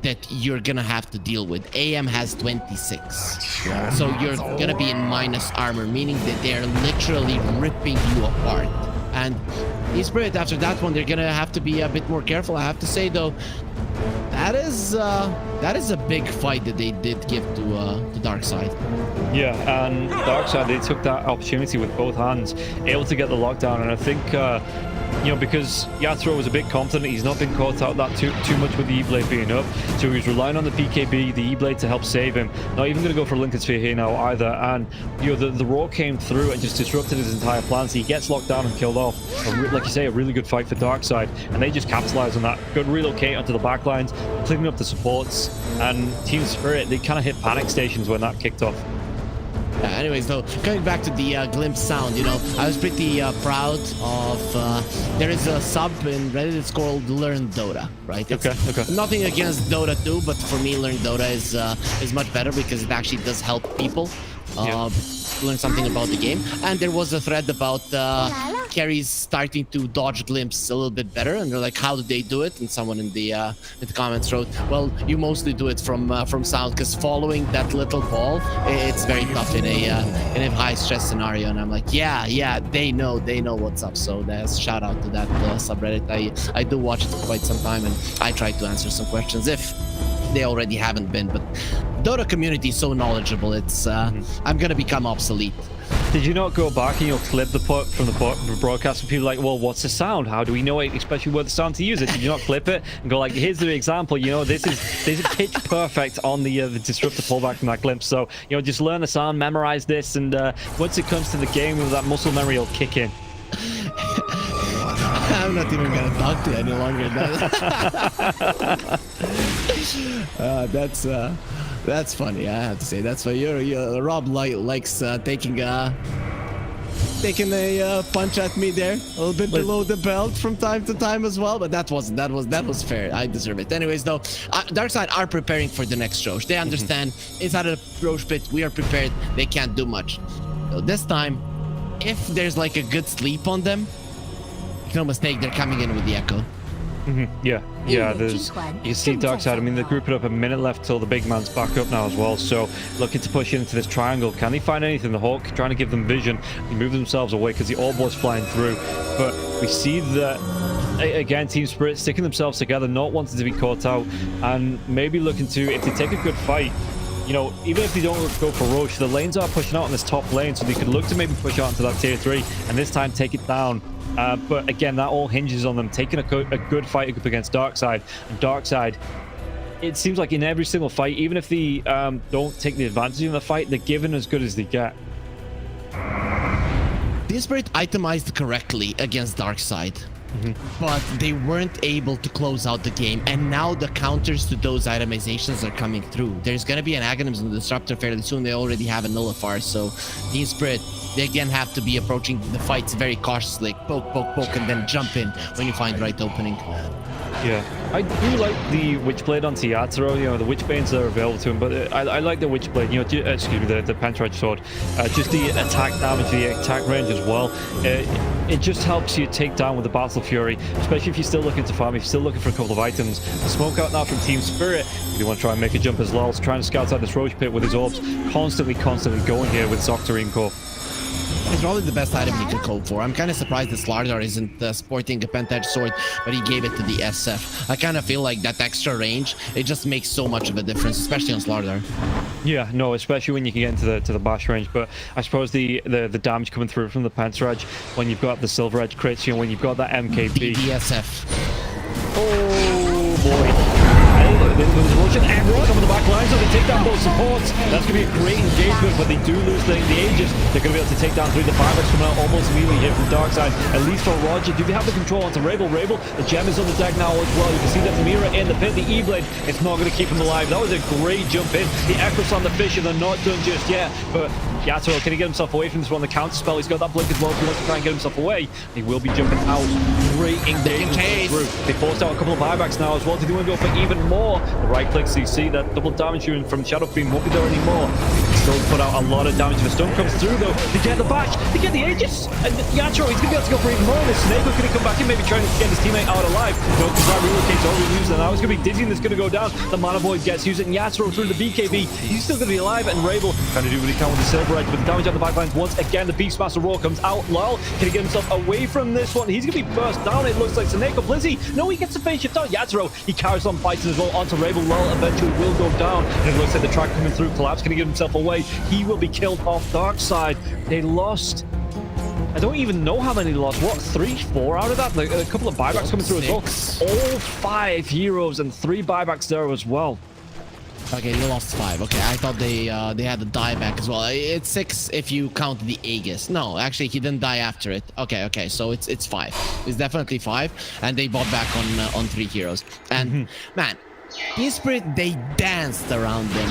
that you're gonna have to deal with. AM has 26, so you're gonna be in minus armor, meaning that they're literally ripping you apart. And E-Spirit, after that one, they're gonna have to be a bit more careful. I have to say though, that is a big fight that they did give to Darkside. Yeah, and Darkside, they took that opportunity with both hands, able to get the lockdown. And I think you know, because Yatoro was a bit confident, he's not been caught out that too much with the E-Blade being up, so he's relying on the PKB, the E-Blade to help save him. Not even going to go for a Lincoln Sphere here now either. And you know, the roar came through and just disrupted his entire plan, so he gets locked down and killed off. Like you say, a really good fight for Darkside, and they just capitalize on that. Good relocate onto the back lines, cleaning up the supports, and Team Spirit, they kind of hit panic stations when that kicked off. Anyways, though, going back to the glimpse sound, you know, I was pretty proud of, there is a sub in Reddit, it's called Learn Dota, right? It's okay. Nothing against Dota 2, but for me, Learn Dota is much better because it actually does help people learn something about the game. And there was a thread about carries starting to dodge glimpse a little bit better, and they're like, how do they do it? And someone in the comments wrote, well, you mostly do it from sound, because following that little ball, it's very tough in a high stress scenario. And I'm like, yeah, they know what's up. So that's shout out to that subreddit. I do watch it for quite some time, and I try to answer some questions if they already haven't been. But Dota community is so knowledgeable, it's I'm gonna become obsolete. Did you not go back and clip the part from the broadcast and people like, well, what's the sound? How do we know it, especially with the sound to use it? Did you not clip it and go like, here's the example, this is pitch perfect on the disruptor pullback from that glimpse. So, just learn the sound, memorize this, and once it comes to the game, that muscle memory will kick in. I'm not even gonna talk to you any longer. That's funny. I have to say that's why Rob likes taking a punch at me there, a little bit below the belt from time to time as well. But that was fair. I deserve it. Anyways, though, Darkside are preparing for the next Roche. They understand inside of the Roche pit we are prepared. They can't do much. So this time, if there's like a good sleep on them, no mistake, they're coming in with the echo. Yeah, you see Darkside. I mean, they group it up, a minute left till the big man's back up now as well. So looking to push into this triangle. Can they find anything? The Hawk trying to give them vision. They move themselves away because the orb was flying through. But we see that again, Team Spirit sticking themselves together, not wanting to be caught out, and maybe looking to, if they take a good fight, even if they don't go for Roche, the lanes are pushing out in this top lane, so they could look to maybe push out into that tier 3 and this time take it down. But again, that all hinges on them taking a good fight up against Darkside. And Darkside, it seems like in every single fight, even if they don't take the advantage in the fight, they're given as good as they get. Team Spirit itemized correctly against Darkside. But they weren't able to close out the game, and now the counters to those itemizations are coming through. There's going to be an Aghanim's and Disruptor fairly soon. They already have a Nullifar, so Team Spirit, they again have to be approaching the fights very cautiously. Poke, and then jump in when you find the right opening. Yeah, I do like the Witchblade on Yatoro, the Witchbanes that are available to him, but I like the Witchblade, excuse me, the Pentaedge Sword. Just the attack damage, the attack range as well. It just helps you take down with the Battle Fury, especially if you're still looking to farm, if you're still looking for a couple of items. The smoke out now from Team Spirit. If you want to try and make a jump as well, trying to scout out this Roche pit with his orbs, constantly going here with his Octarine Core. It's probably the best item he could go for. I'm kind of surprised that Slardar isn't sporting a Pentaedge Sword, but he gave it to the SF. I kind of feel like that extra range, it just makes so much of a difference, especially on Slardar. Yeah, no, especially when you can get into the bash range. But I suppose the damage coming through from the Pentaedge, when you've got the Silver Edge crits, when you've got that MKB. The SF. Oh boy. There's Russian aggro coming the back line, so they take down both supports. That's going to be a great engagement, but they do lose the Aegis. They're going to be able to take down 3 the Fireworks coming out almost immediately here from Darkside. At least for Roger, do they have the control onto Rabel? The gem is on the deck now as well. You can see that the Mira in the pit, the E-Blade, it's not going to keep him alive. That was a great jump in. The Echoes on the fish, and they're not done just yet, but Yatoro, can he get himself away from this one? The counter spell, he's got that blink as well. If he wants to try and get himself away, he will be jumping out. Great engagement through. They forced out a couple of buybacks now as well. Do they want to go for even more? The right click, so you see that double damage unit from Shadow Fiend won't be there anymore. Still put out a lot of damage. If a stun comes through though, they get the bash, they get the Aegis, and Yatoro, he's going to be able to go for even more. And Snake is going to come back in, maybe trying to get his teammate out alive. No, because that relocates over and used, and now it's going to be Dizzy that's going to go down. The Mana Void gets used, and Yatoro through the BKB. He's still going to be alive, and Rabel trying to do what he can with the Silver Edge, but the damage on the backlines once again. The Beastmaster Roar comes out. Lol, can he get himself away from this one? He's going to be burst down, it looks like. Snake, Blizzy, no, he gets the face shift out. Yatoro, he carries on fighting as well onto Rabel. Lol eventually will go down, and it looks like the track coming through. Collapse, can he get himself away? He will be killed off Darkside. They lost, I don't even know how many they lost. What, 3, 4 out of that? Like, a couple of buybacks coming through as well. All 5 heroes and 3 buybacks there as well. Okay, they lost 5. Okay, I thought they had the dieback as well. It's 6 if you count the Aegis. No, actually, he didn't die after it. Okay, so it's 5. It's definitely 5, and they bought back on 3 heroes. And man, Team Spirit, they danced around them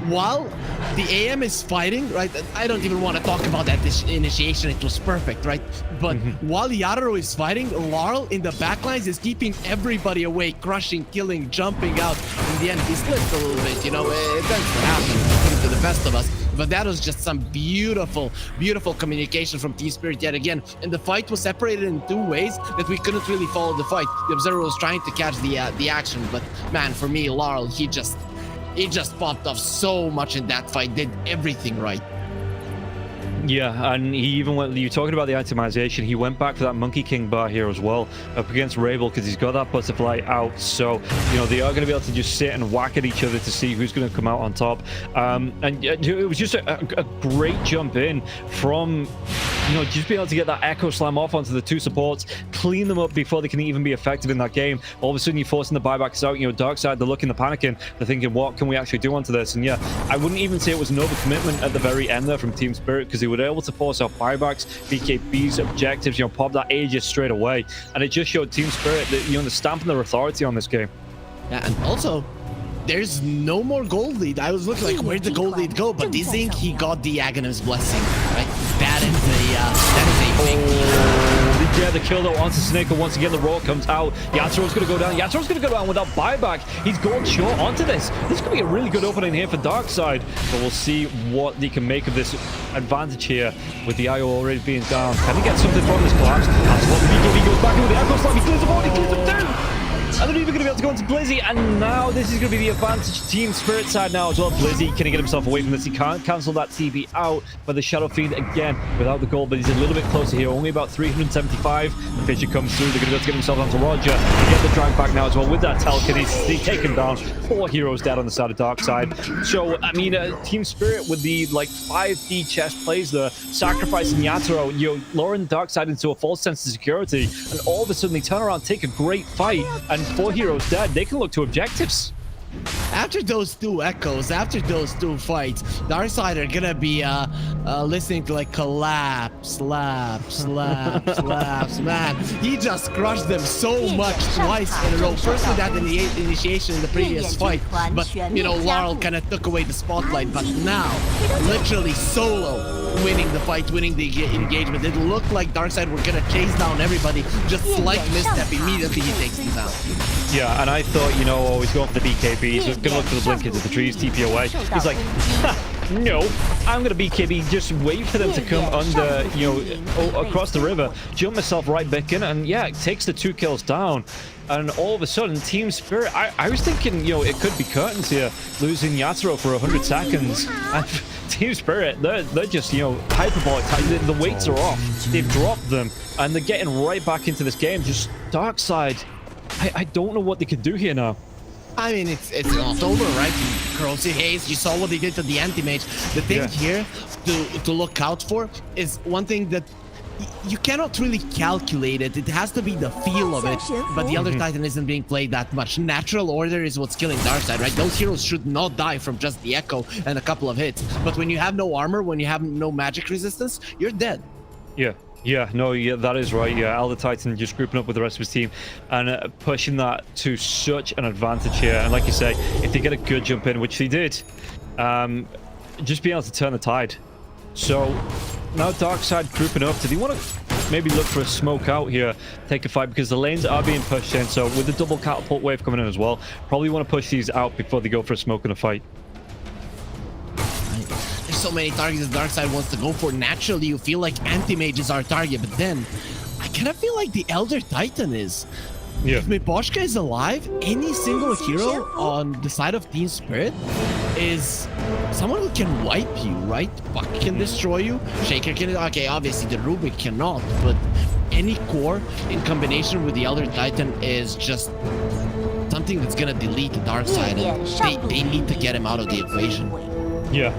while the AM is fighting, right? I don't even want to talk about that initiation. It was perfect, right? But while Yatoro is fighting, Laurel in the backlines is keeping everybody away, crushing, killing, jumping out. In the end, he slipped a little bit, it tends to happen. to the best of us. But that was just some beautiful, beautiful communication from Team Spirit yet again. And the fight was separated in two ways that we couldn't really follow the fight. The Observer was trying to catch the action, but man, for me, Laurel, he just popped off so much in that fight, did everything right. Yeah, and he even went, you're talking about the itemization, he went back for that Monkey King bar here as well, up against Rabel, because he's got that butterfly out. So, you know, they are going to be able to just sit and whack at each other to see who's going to come out on top. And it was just a great jump in from, you know, just being able to get that Echo Slam off onto the two supports, clean them up before they can even be effective in that game. All of a sudden, you're forcing the buybacks out. You know, Darkside, they're looking, they're panicking. They're thinking, what can we actually do onto this? And yeah, I wouldn't even say it was an overcommitment at the very end there from Team Spirit, because they were able to force out buybacks, BKB's objectives, you know, pop that Aegis straight away. And it just showed Team Spirit that, you know, the stamp and their authority on this game. Yeah, and also, there's no more gold lead. I was looking like, where'd the gold lead go? But this ink, he got the Aghanim's blessing, right? That is a big Yeah, the kill though onto Snake. Once again, the roll comes out. Yaturo's going to go down. Yaturo's going to go down without buyback. He's gold short onto this. This could be a really good opening here for Darkside. But we'll see what they can make of this advantage here with the IO already being down. Can he get something from this collapse? That's what the BKB goes back in with the Echo Slam. He clears the board. He clears them down. And they're even going to be able to go into Blizzy, and now this is going to be the advantage Team Spirit side now as well. Blizzy, can he get himself away from this? He can't cancel that TP out, but the Shadow Fiend again without the gold, but he's a little bit closer here, only about 375. The Fisher comes through, they're going to be able to get themselves onto Roger. They get the drag back now as well with that telekinesis. They take him down. 4 heroes dead on the side of Darkside. So, I mean, Team Spirit with the, like, 5D chess plays there, sacrificing Yatoro, you know, luring Darkside into a false sense of security, and all of a sudden they turn around, take a great fight, and 4 heroes dead. They can look to objectives. After those two echoes, after those two fights, Darkside are gonna be listening to like collapse, slaps, man. He just crushed them so much twice in a row. First with that initiation in the previous fight, but you know, Laurel kind of took away the spotlight. But now, literally solo winning the fight, winning the engagement. It looked like Darkside were gonna chase down everybody. Just slight misstep, immediately he takes them down. Yeah, and I thought, you know, oh, he's going for the BKB. He's going to look for the blink into the trees, TP away. He's like, no, I'm going to BKB. Just wait for them to come under, you know, across the river. Jump myself right back in, and yeah, it takes the 2 kills down. And all of a sudden, Team Spirit, I was thinking, you know, it could be curtains here, losing Yatoro for 100 seconds. And Team Spirit, they're just, you know, hyperbolic. The weights are off. They've dropped them, and they're getting right back into this game. Just Darkside. I don't know what they could do here now. I mean, it's not over, right? Corrosive Haze, you saw what they did to the anti-mage. The thing here to look out for is one thing that you cannot really calculate it. It has to be the feel of it, but the other Titan isn't being played that much. Natural order is what's killing Darkside, right? Those heroes should not die from just the Echo and a couple of hits. But when you have no armor, when you have no magic resistance, you're dead. Yeah, no, that is right. Yeah, Elder Titan just grouping up with the rest of his team and pushing that to such an advantage here. And like you say, if they get a good jump in, which they did, just being able to turn the tide. So now Darkside grouping up. Do they want to maybe look for a smoke out here, take a fight, because the lanes are being pushed in. So with the double catapult wave coming in as well, probably want to push these out before they go for a smoke and a fight. So many targets that Darkside wants to go for. Naturally, you feel like anti-mage is our target, but then I kind of feel like the Elder Titan is. Yeah. If Miposhka is alive, any single hero on the side of Team Spirit is someone who can wipe you, right? Buck can destroy you, Shaker can, okay, obviously the Rubik cannot, but any core in combination with the Elder Titan is just something that's gonna delete the Darkside, and they need to get him out of the equation. Yeah,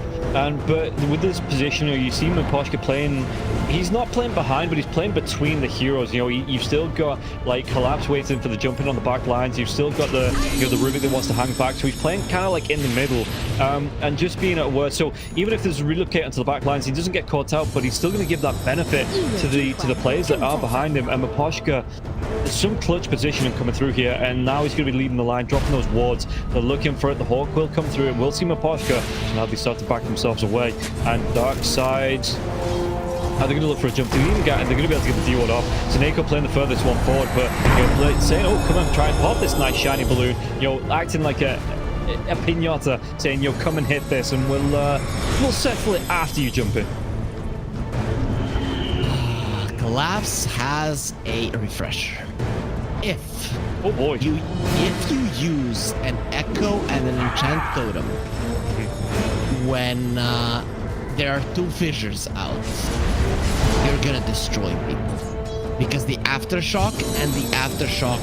but with this position, you see Miposhka playing, he's not playing behind, but he's playing between the heroes. You know, you've still got like Collapse waiting for the jumping on the back lines. You've still got the, you know, the Rubik that wants to hang back. So he's playing kind of like in the middle, and just being at work. So even if there's a relocate onto the back lines, he doesn't get caught out, but he's still going to give that benefit to the players that are behind him. And Miposhka, some clutch positioning coming through here, and now he's going to be leading the line, dropping those wards. They're looking for it. The Hawk will come through, and we'll see Miposhka. So now they start to back themselves away. And Darkside, they're going to look for a jump. They're going to be able to get the D-ward off. Zaneko playing the furthest one forward, but you know, saying, "Oh, come on, try and pop this nice shiny balloon." You know, acting like a a pinata saying, "Yo, come and hit this, and we'll settle it after you jump in." Collapse has a refresher. If Oh boy. if you use an echo and an enchant totem when there are 2 fissures out, you're gonna destroy people because the aftershock and the aftershock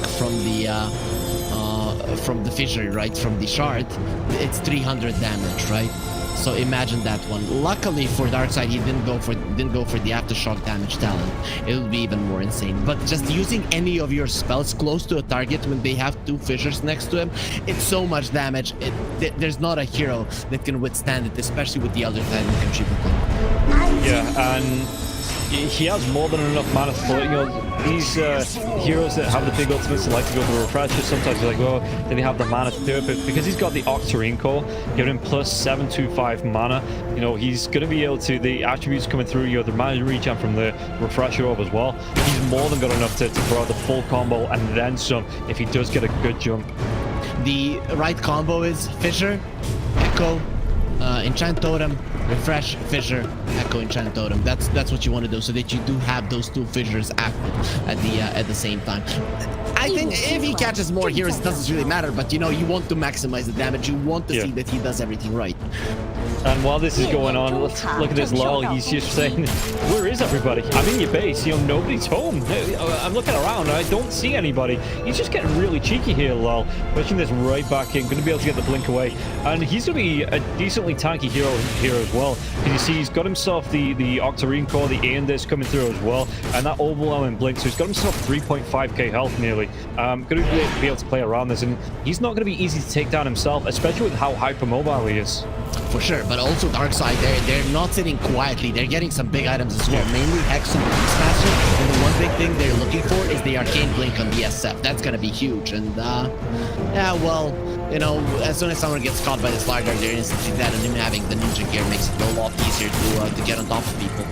from the fissure, right, from the shard, it's 300 damage, right? So imagine that one. Luckily for Darkside, he didn't go for the aftershock damage talent. It would be even more insane. But just using any of your spells close to a target when they have 2 fissures next to him, it's so much damage. There's not a hero that can withstand it, especially with the other Titan contributing. Yeah, and he has more than enough mana for, you know, these heroes that have the big ultimates like to go for the refresher. Sometimes you're like, well, do they have the mana to do it? But because he's got the Octarine Core, giving him plus 725 mana, you know, he's going to be able to, the attributes coming through, you know, the mana regen from the refresher orb as well. He's more than got enough to throw out the full combo and then some if he does get a good jump. The right combo is Fissure, Echo, Enchant Totem, Refresh, Fissure, Echo, Enchant Totem. That's what you want to do, so that you do have those 2 fissures active at the same time. I think if he catches more heroes, it doesn't really matter, but you know, you want to maximize the damage. You want to see that he does everything right. And while this is going on, let's look at this lol. He's just saying, where is everybody? I'm in your base. You know, nobody's home. I'm looking around. I don't see anybody. He's just getting really cheeky here, lol. Pushing this right back in. Going to be able to get the blink away. And he's going to be a decently tanky hero here as well. Because you see, he's got himself the Octarine Core, the Aeondis coming through as well. And that overwhelming blink. So he's got himself 3.5k health nearly. Going to be able to play around this. And he's not going to be easy to take down himself, especially with how hypermobile he is. For sure, but also Darkside, they're not sitting quietly. They're getting some big items as well, mainly Hex and Beastmaster. And the one big thing they're looking for is the Arcane Blink on the SF. That's gonna be huge. And yeah, well, you know, as soon as someone gets caught by this larger, they're instantly dead, and him having the ninja gear makes it a lot easier to get on top of people.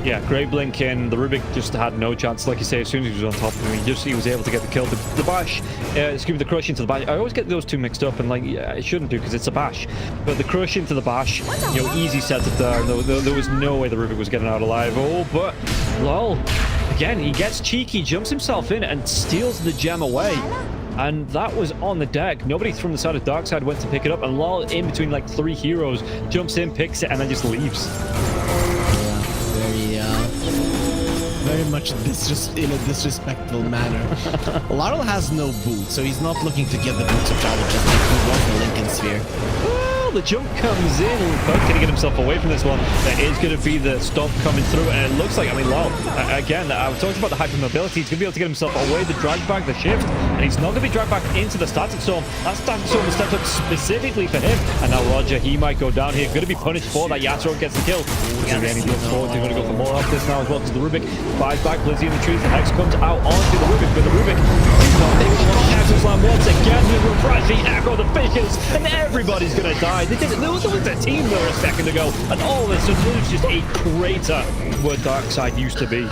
Yeah, great blink in. The Rubik just had no chance. Like you say, as soon as he was on top of him, he was able to get the kill. The bash, excuse me, the crush into the bash. I always get those two mixed up, and like, yeah, I shouldn't do because it's a bash. But the crush into the bash, you know, easy setup there. There was no way the Rubik was getting out alive. Oh, but lol, again, he gets cheeky, jumps himself in, and steals the gem away. And that was on the deck. Nobody from the side of Darkside went to pick it up, and lol, in between like 3 heroes, jumps in, picks it, and then just leaves. Very much in a disrespectful manner. Laurel has no boots, so he's not looking to get the boots of Java just like he wants the Lincoln Sphere. Well, the jump comes in. But can he get himself away from this one? There is going to be the stomp coming through, and it looks like, I mean, Laurel, again, I was talking about the hypermobility. He's going to be able to get himself away the drag back, the shift, and he's not going to be dragged back into the static storm. That static storm was stepped up specifically for him, and now Roger, he might go down here. Going to be punished for that. Yatoro gets the kill. Again, he looks forward to going to go for more of this now as well, because the Rubik buys back Blizzy in the trees. The Hex comes out onto the Rubik, but the Rubik is not able to launch Echo Slam once again. The refreshing Echo, the Fissures, and everybody's going to die. There was a team there a second ago, and all of a sudden it was just a crater where Darkside used to be.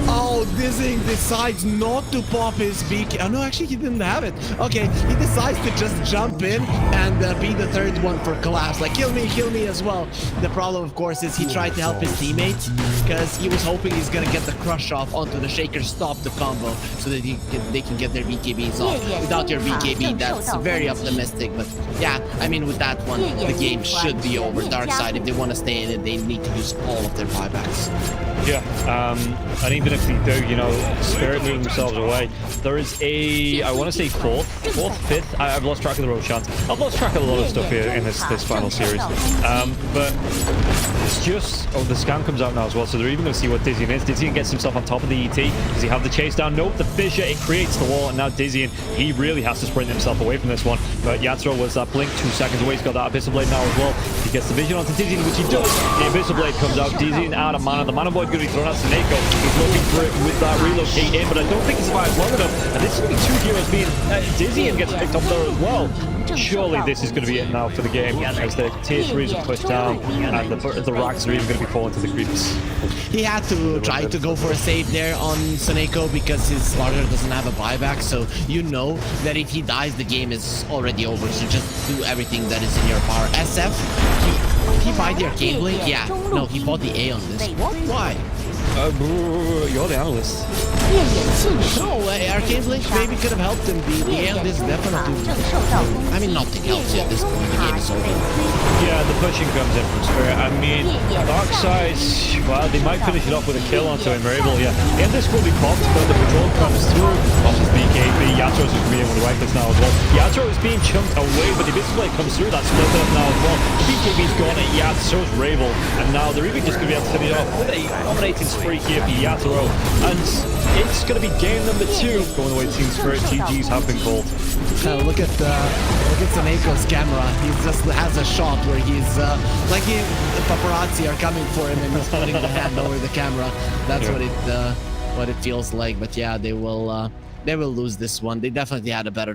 Oh, Dizzy decides not to pop his beak. Oh, no, actually, he didn't have it. Okay, he decides to just jump in and be the third one for Collapse. Like, kill me as well. The problem, of course, is he tried to help his teammates because he was hoping he's going to get the crush off onto the Shaker, stop the combo so that they can get their BKBs off. Without your BKB, that's very optimistic. But yeah, I mean, with that one, the game should be over. Darkside, if they want to stay in it, they need to use all of their buybacks. Yeah, and even if they do, you know, Spirit moving themselves away, there is a, I want to say fourth, fifth, I've lost track of the road chance. I've lost track of a lot of stuff here in this final series. But it's just, oh, the scan comes out now as well, so they're even going to see what Dizzy is. Dizzy gets himself on top of the ET. Does he have the chase down? Nope, the fissure, it creates the wall, and now Dizzy, he really has to sprint himself away from this one. But Yatoro was that blink 2 seconds away. He's got that Abyssal Blade now as well. He gets the vision onto Dizzy, which he does. The Abyssal Blade comes out. Dizzy out of mana. The mana void going to be thrown out to Neko. He's looking looking for it with that relocate in, but I don't think he survives long enough. And this is going to be 2 heroes being dizzy and gets picked up there as well. Surely this is going to be it now for the game, as the tier 3s are pushed down and the racks are even going to be falling to the creeps. He had to try to go for a save there on Soneko because his Slaughter doesn't have a buyback, so you know that if he dies, the game is already over. So just do everything that is in your power. SF, he buy the Arcade Blink? Yeah. No, he bought the A on this. What? Why? You're the analyst. No way, Arcade Blink maybe could have helped him. The A on this definitely. I mean, nothing helps you at this point. The game is over. Yeah, the pushing comes in from Spirit. I mean, Darkside, well, they might finish it off with a kill onto him. We're able, yeah. And this will be popped, but the patrol comes through. Watches BKB. Yatro's is being able to wipe this now as well. Yatro is being chunked away, but the Abyssal comes through. That's split up now as well. BKB's gone at Yat, so's Ravel. And now they're even just going to be able to finish off with a dominating spree here for Yatro. And it's going to be game number 2 going away Team Spirit. GGs have been called. Look at Soneko's camera. He just has a shot where he's like the paparazzi are coming for him and he's putting the hand over the camera. That's what it feels like. But yeah, they will lose this one. They definitely had a better